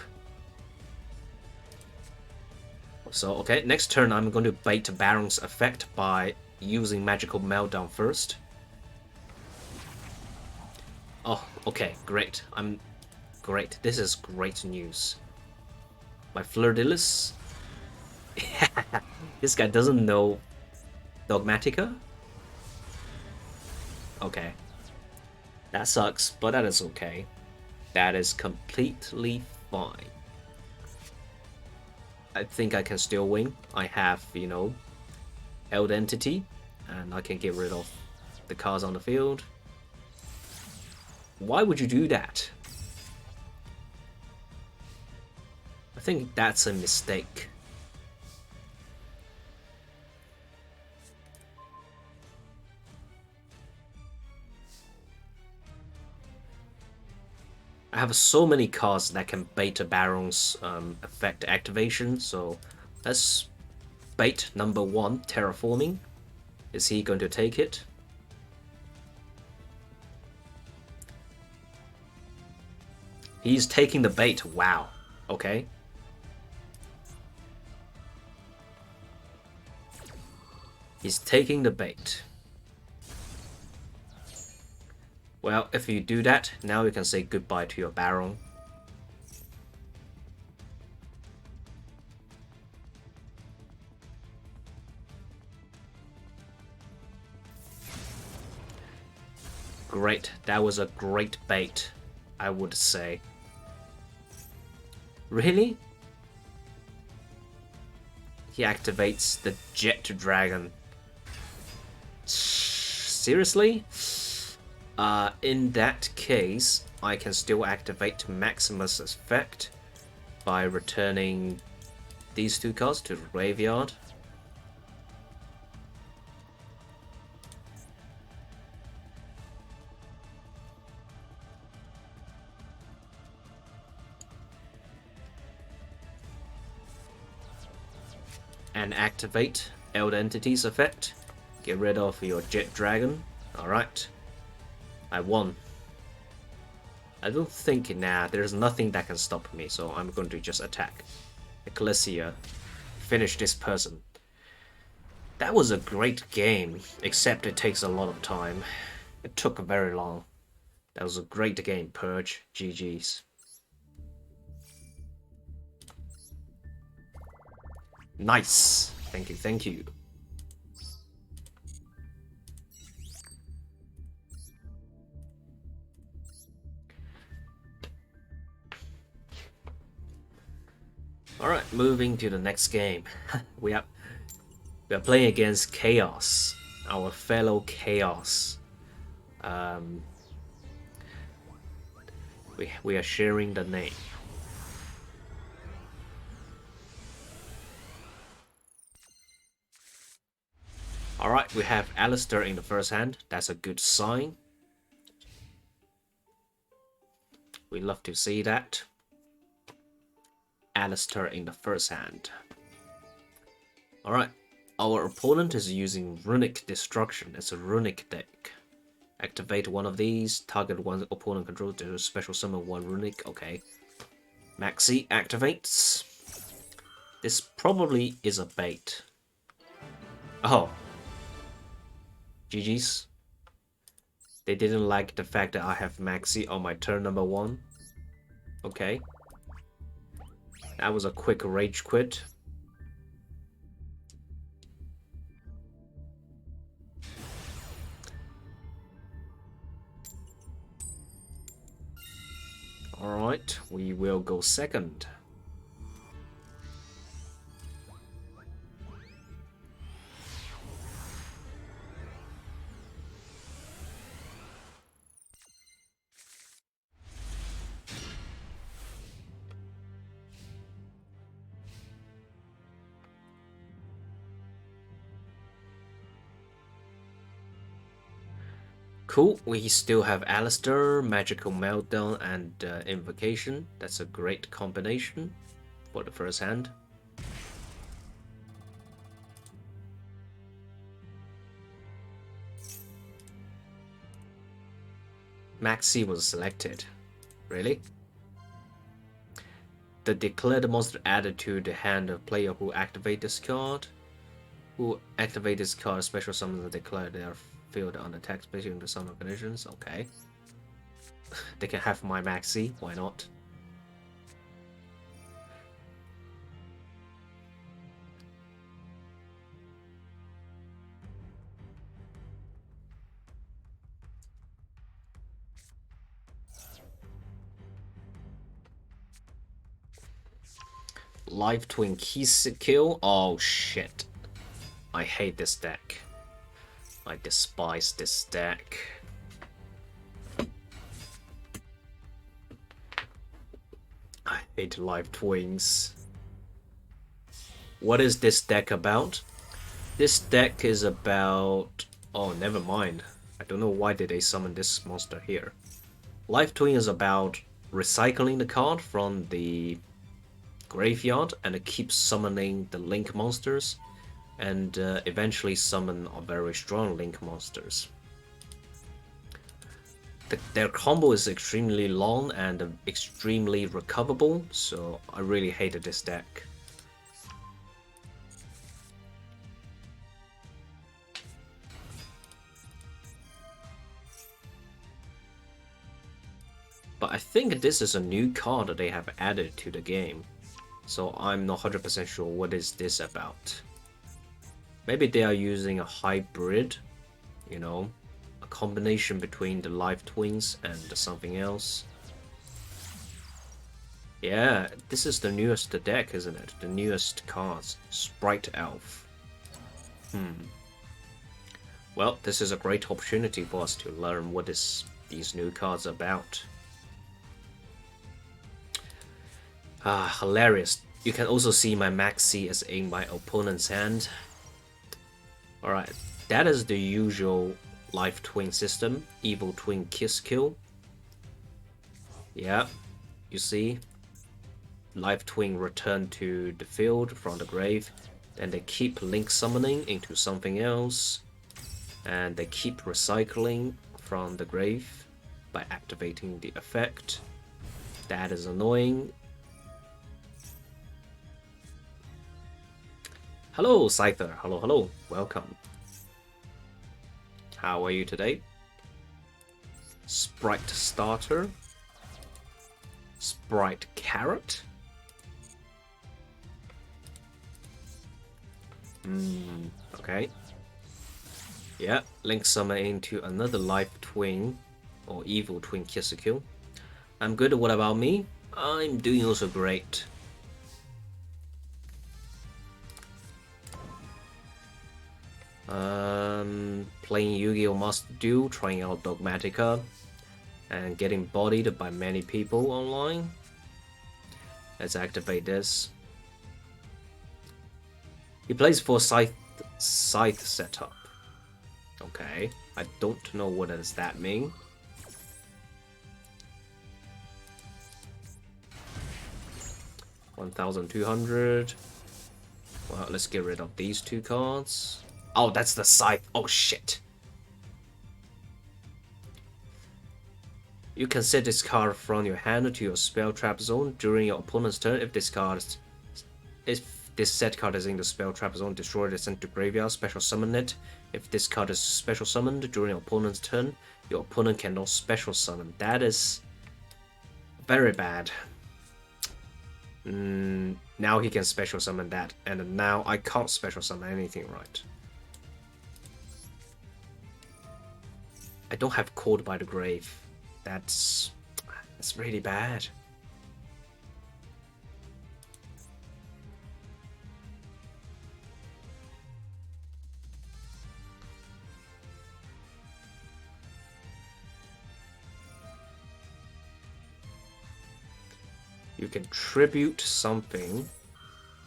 So, okay, next turn I'm going to bait Baron's effect by using Magical Meltdown first. Oh, okay, great. Great. This is great news. My Fleur-de-Lis. This guy doesn't know Dogmatika? Okay. That sucks, but that is okay. That is completely fine. I think I can still win. I have, you know, held entity, and I can get rid of the cards on the field. Why would you do that? I think that's a mistake. I have so many cards that can bait a Baron's effect activation, so let's bait number 1, Terraforming. Is he going to take it? He's taking the bait. Wow. Okay. He's taking the bait. Well, if you do that, now you can say goodbye to your Baron. Great. That was a great bait, I would say. Really? He activates the Jet Dragon. Seriously? In that case, I can still activate Maximus' effect by returning these 2 cards to the graveyard. And activate Elder Entity's effect. Get rid of your Jet Dragon. Alright. I won. I don't think, nah, there's nothing that can stop me, so I'm going to just attack. Ecclesia. Finish this person. That was a great game, except it takes a lot of time. It took very long. That was a great game, Purge. GG's. Nice. Thank you, thank you. Alright, moving to the next game. we are playing against Chaos, our fellow Chaos. We are sharing the name. Alright, we have Alistair in the first hand. That's a good sign. We love to see that. Alistair in the first hand. Alright, our opponent is using Runic Destruction. It's a Runic deck. Activate one of these. Target one opponent control to special summon 1 Runic. Okay. Maxi activates. This probably is a bait. Oh. GG's. They didn't like the fact that I have Maxi on my turn number 1. Okay. That was a quick rage quit. Alright, we will go second. Cool, we still have Alistair, Magical Meltdown, and Invocation. That's a great combination for the first hand. Maxi was selected. Really? The declared monster added to the hand of player who activate this card. Who activate this card, special summons and declare they are filled on attack based on the summon conditions. Okay. They can have my maxi, why not? Live Twin Kill. Oh shit. I hate this deck. I despise this deck. I hate Live Twins. What is this deck about? This deck is about... Oh, never mind. I don't know why did they summon this monster here. Live Twin is about recycling the card from the graveyard and keep summoning the link monsters and eventually summon a very strong link monsters. Their combo is extremely long and extremely recoverable, so I really hated this deck. But I think this is a new card that they have added to the game, so I'm not 100% sure what is this about. Maybe they are using a hybrid, you know, a combination between the Live Twins and something else. Yeah, this is the newest deck, isn't it? The newest cards, Sprite Elf. Well, this is a great opportunity for us to learn what these new cards are about. Ah, hilarious. You can also see my maxi as in my opponent's hand. Alright, that is the usual Live Twin system. Evil Twin Kill. Yeah, you see? Live Twin return to the field from the grave. Then they keep link summoning into something else. And they keep recycling from the grave by activating the effect. That is annoying. Hello, Scyther. Hello, hello. Welcome. How are you today? Sprite Starter. Sprite Carrot. Okay. Yeah, link summon into another Live Twin or Evil Twin Kill. I'm good. What about me? I'm doing also great. Playing Yu-Gi-Oh! Master Duel, trying out Dogmatika, and getting bodied by many people online. Let's activate this. He plays for Scythe setup. Okay, I don't know what does that mean. $1,200. Well, let's get rid of these two cards. Oh, that's the Scythe. Oh, shit. You can set this card from your hand to your spell trap zone during your opponent's turn. If this set card is in the spell trap zone, destroy it and send to graveyard, special summon it. If this card is special summoned during your opponent's turn, your opponent cannot special summon. That is very bad. Now he can special summon that, and now I can't special summon anything, right? I don't have Called by the Grave. That's really bad. You can tribute something,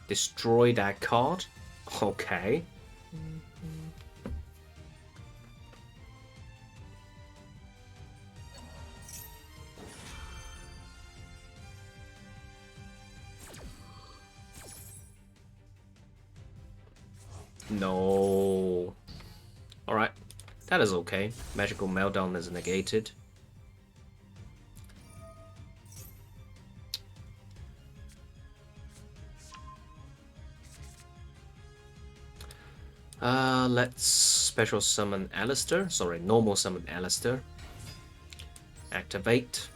destroy that card. Okay. No. Alright. That is okay. Magical Meltdown is negated. Let's special summon Alistair. Sorry, normal summon Alistair. Activate.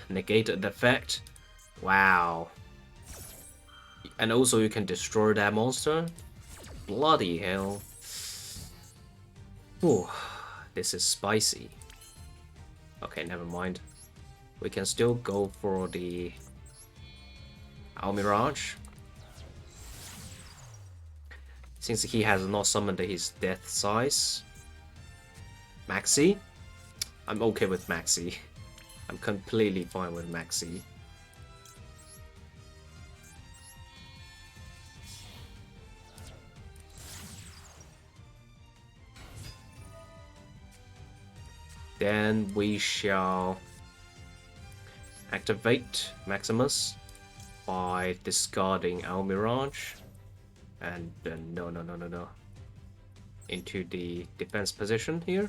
Negate the effect. Wow. And also you can destroy that monster. Bloody hell. Ooh, this is spicy. Okay, never mind. We can still go for the Almirage. Since he has not summoned his death size. Maxi? I'm okay with Maxi. I'm completely fine with Maxi. Then we shall activate Maximus by discarding Almirage. And no. Into the defense position here.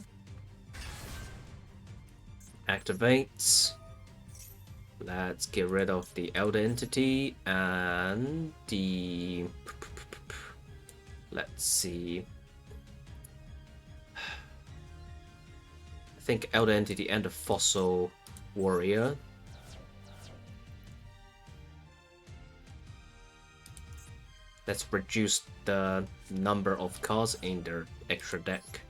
Activates. Let's get rid of the Elder Entity and the... Let's see. I think Elder Entity and the Fossil Warrior. Let's reduce the number of cards in their extra deck.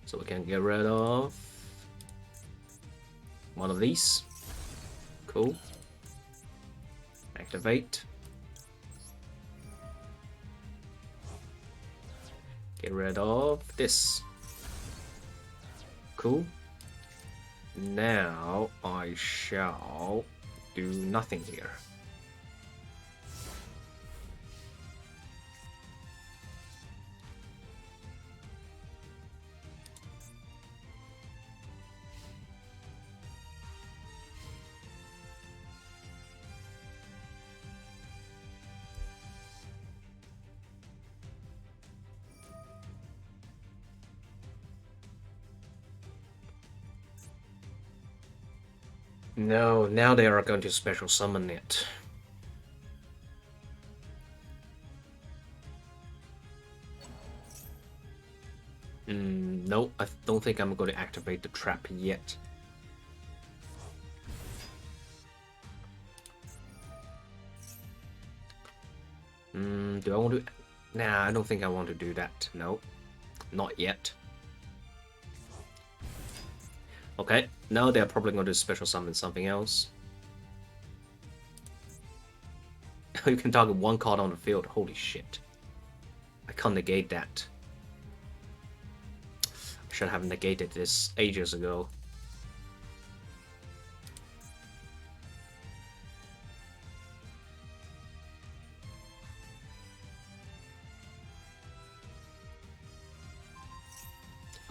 So we can get rid of one of these. Cool. Activate. Get rid of this. Cool. Now I shall do nothing here. No, now they are going to special summon it. No, I don't think I'm going to activate the trap yet. Do I want to... Nah, I don't think I want to do that. No, not yet. Okay, now they're probably going to special summon something else. You can target one card on the field. Holy shit. I can't negate that. I should have negated this ages ago.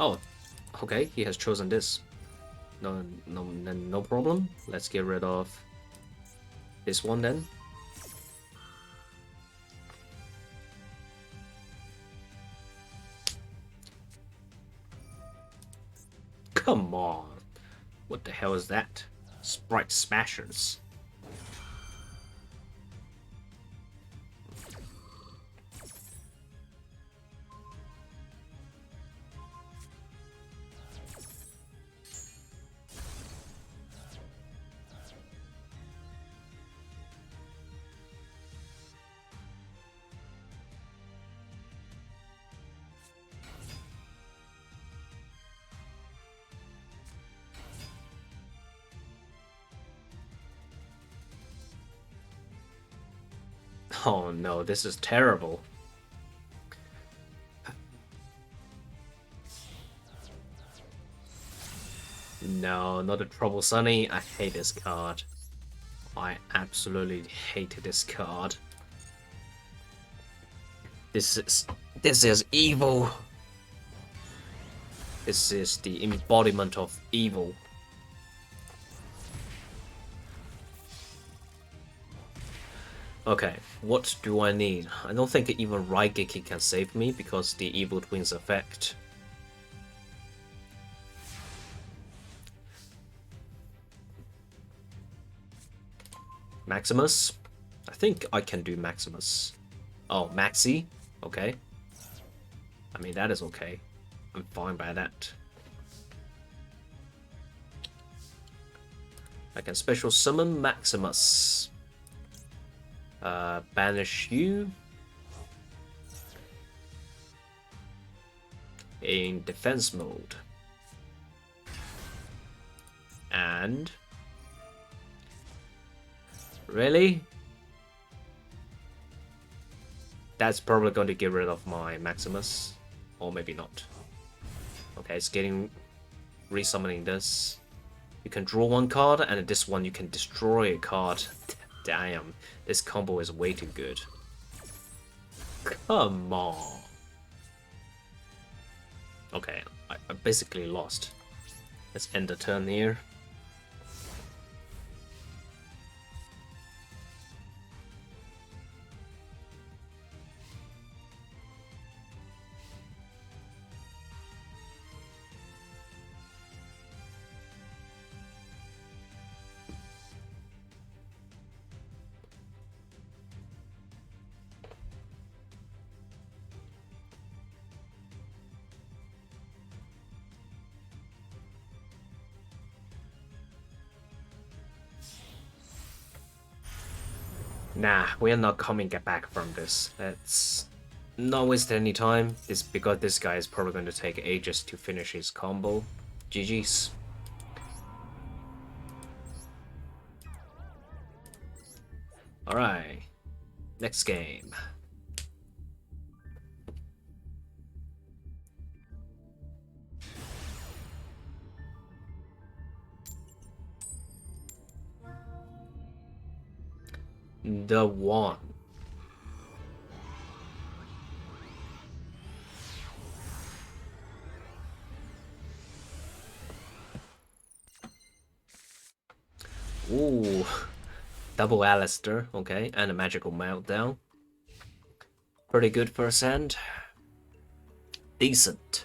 Oh, okay, he has chosen this. No problem. Let's get rid of this one then. Come on. What the hell is that? Sprite Smashers. Oh no, this is terrible. No, not a Trouble Sunny. I hate this card. I absolutely hate this card. This is evil. This is the embodiment of evil. Okay, what do I need? I don't think even Raigeki can save me because the Evil Twins effect. Maximus. I think I can do Maximus. Oh, Maxi. Okay. I mean, that is okay. I'm fine by that. I can special summon Maximus. Banish you. In defense mode. And... Really? That's probably going to get rid of my Maximus. Or maybe not. Okay, it's getting... Resummoning this. You can draw one card, and this one you can destroy a card. Damn, this combo is way too good. Come on. Okay, I basically lost. Let's end the turn here. Nah, we are not coming back from this. Let's not waste any time. It's because this guy is probably going to take ages to finish his combo. GG's. Alright. Next game. The one. Ooh. Double Alistair, okay, and a magical meltdown. Pretty good first hand. Decent.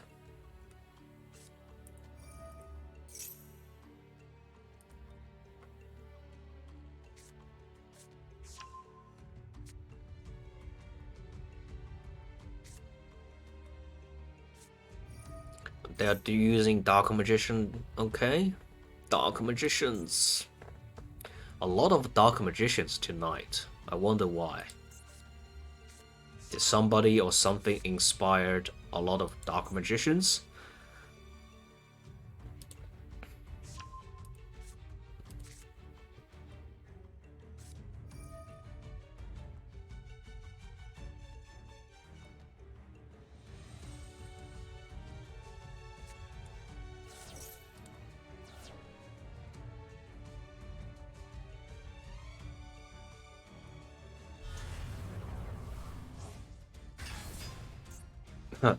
They're using Dark Magician, okay. Dark Magicians. A lot of Dark Magicians tonight. I wonder why. Did somebody or something inspired a lot of Dark Magicians?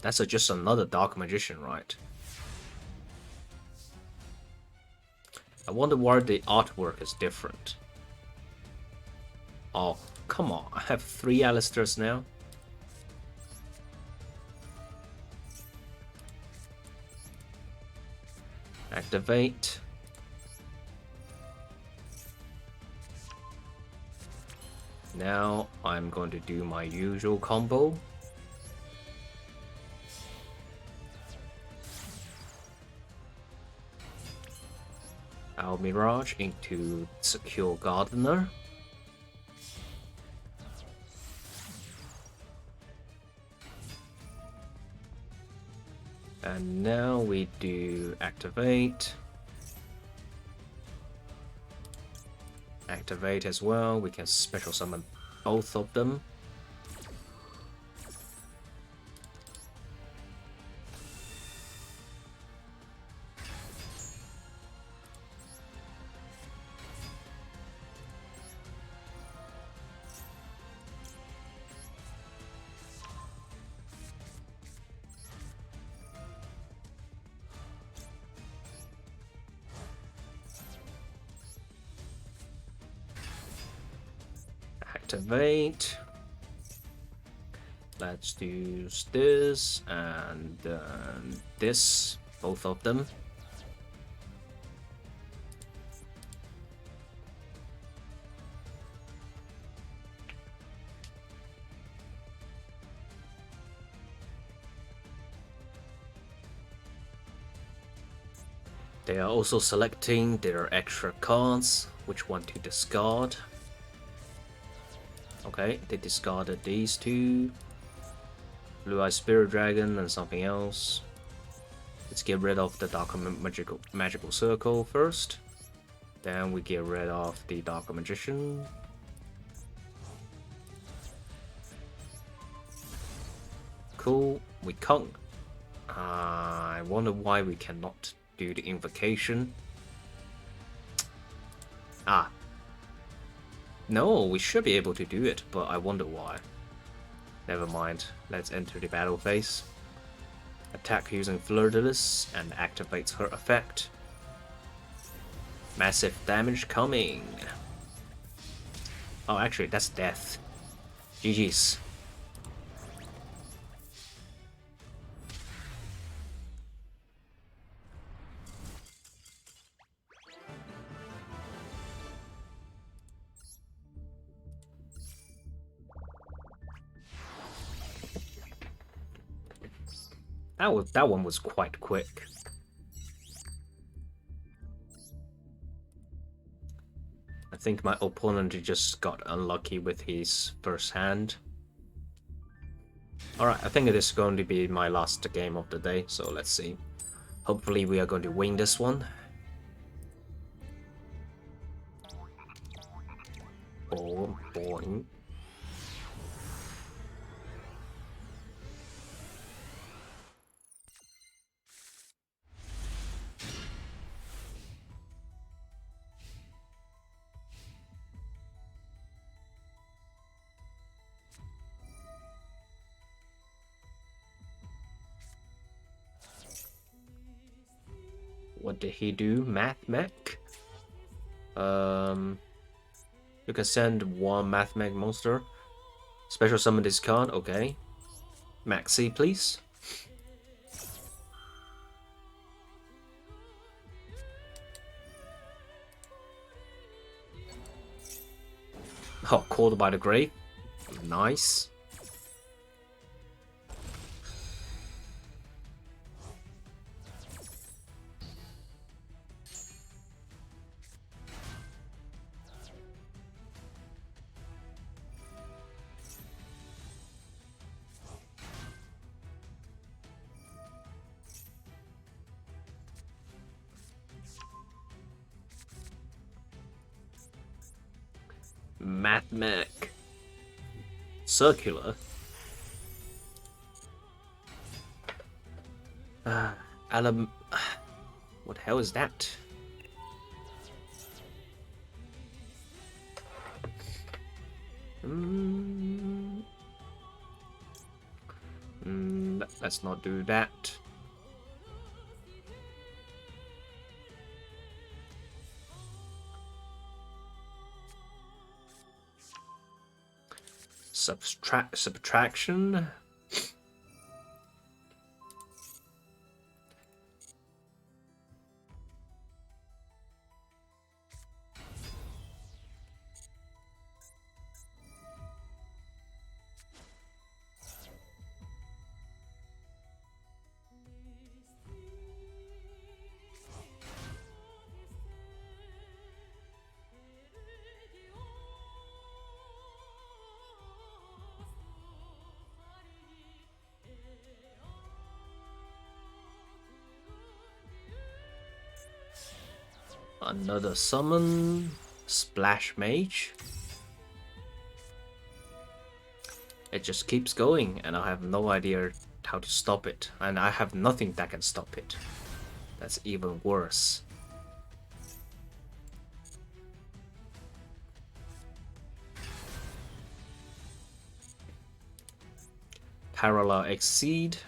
That's just another Dark Magician, right? I wonder why the artwork is different. Oh, come on. I have 3 Alistairs now. Activate. Now I'm going to do my usual combo. Our Mirage into Secure Gardener. And now we do activate. Activate as well. We can special summon both of them. Activate. Let's do this and this, both of them. They are also selecting their extra cards, which one to discard. Okay, they discarded these two. Blue-Eye Spirit Dragon and something else. Let's get rid of the Dark Magical Circle first. Then we get rid of the Dark Magician. Cool, we can't. I wonder why we cannot do the invocation. Ah. No, we should be able to do it, but I wonder why. Never mind, let's enter the battle phase. Attack using Fleur-de-Lis and activates her effect. Massive damage coming. Oh, actually, that's death. GG's. That one was quite quick. I think my opponent just got unlucky with his first hand. Alright, I think it is going to be my last game of the day, so let's see. Hopefully we are going to win this one. Oh boy. What did he do? Math mech? You can send one Math mech monster. Special summon this card, okay. Maxi, please. Oh, Called by the Grave. Nice. Math mech. Circular. Alam. What the hell is that? Let's not do that. Subtraction. Another summon. Splash Mage. It just keeps going, and I have no idea how to stop it. And I have nothing that can stop it. That's even worse. Parallel Exceed.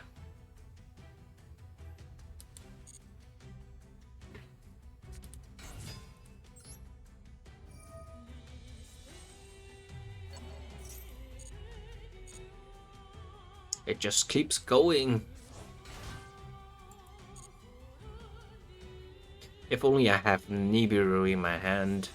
It just keeps going. If only I have Nibiru in my hand.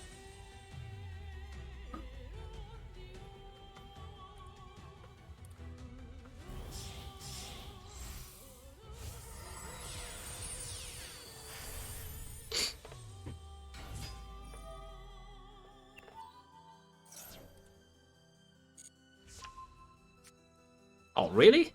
really?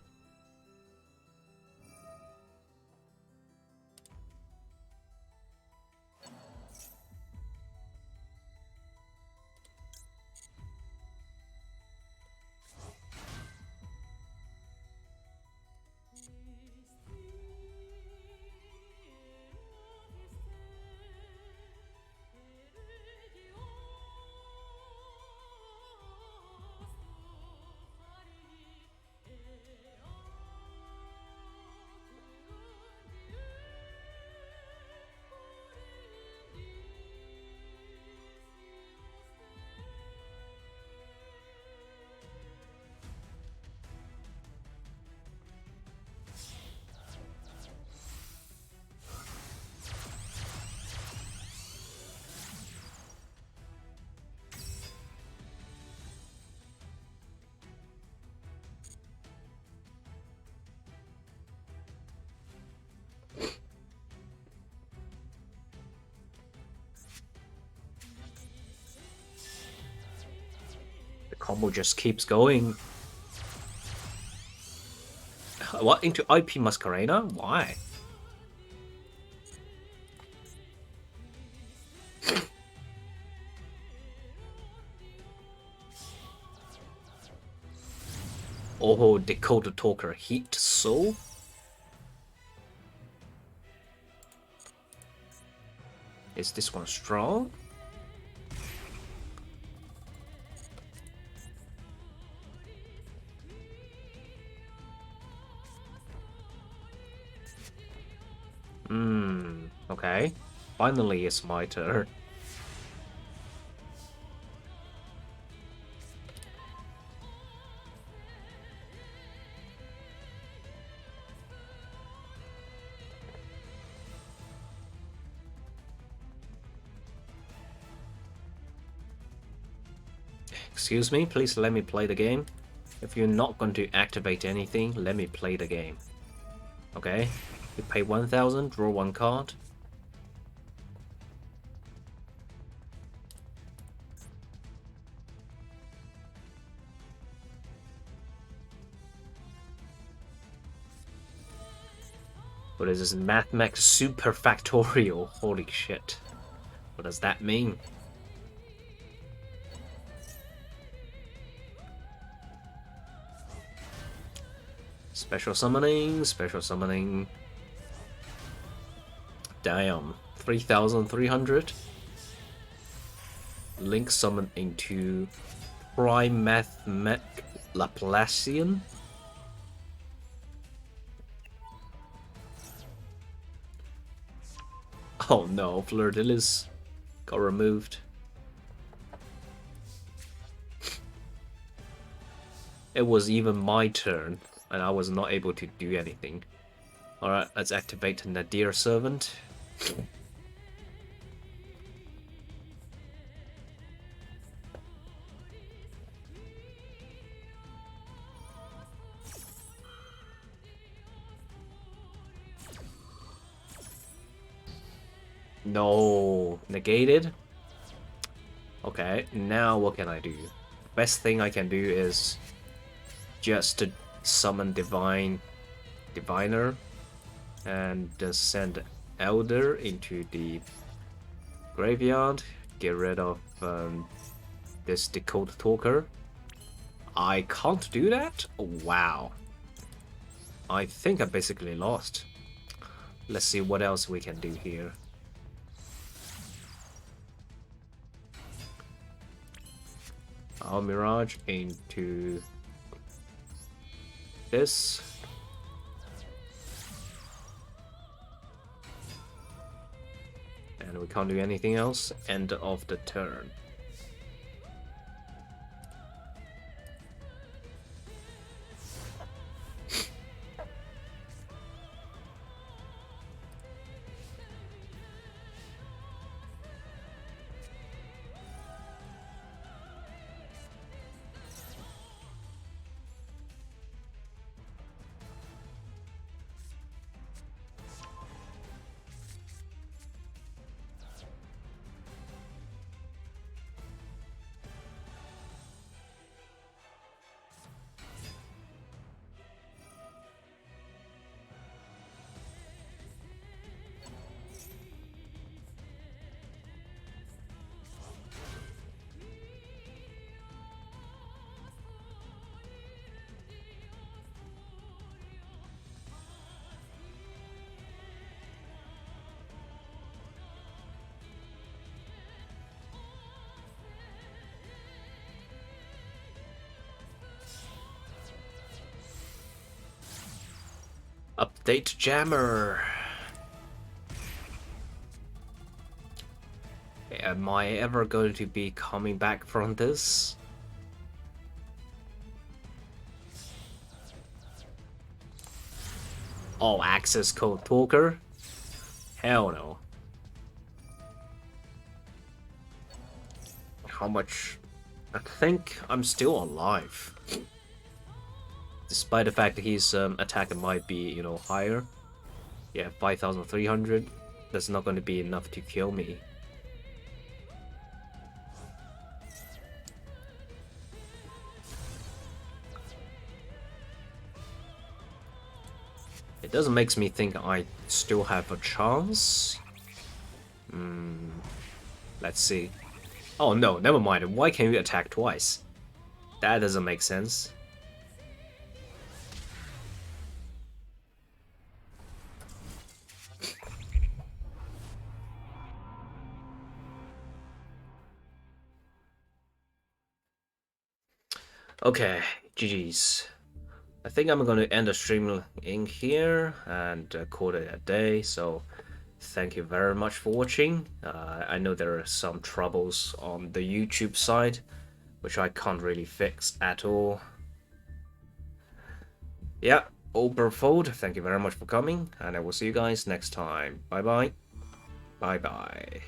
The combo just keeps going. What, into IP Masquerena? Why? Oh, Dakota Talker Heat Soul? Is this one strong? Okay. Finally, it's my turn. Excuse me, please let me play the game. If you're not going to activate anything, let me play the game. Okay? You pay 1,000, draw one card. What is this? Mathemax Super Factorial? Holy shit. What does that mean? Special summoning, special summoning. Damn. 3,300. Link summon into Prime Mathematic Laplacian. Oh no, Fleur-de-Lis got removed. It was even my turn, and I was not able to do anything. Alright, let's activate Nadir Servant. No, negated. Okay, now what can I do? Best thing I can do is just to summon Diviner and send Elder into the graveyard. Get rid of this Dakota Talker. I can't do that? Wow. I think I basically lost. Let's see what else we can do here. Our Mirage into this. And we can't do anything else. End of the turn. Date Jammer. Am I ever going to be coming back from this? Oh, access code talker? Hell no. How much? I think I'm still alive. Despite the fact that his attack might be, you know, higher. Yeah, 5,300. That's not going to be enough to kill me. It doesn't make me think I still have a chance. Let's see. Oh no, never mind. Why can't you attack twice? That doesn't make sense. Okay, GG's. I think I'm going to end the stream in here and call it a day. So thank you very much for watching. I know there are some troubles on the YouTube side, which I can't really fix at all. Yeah, Oberfold, thank you very much for coming, and I will see you guys next time. Bye bye. Bye bye.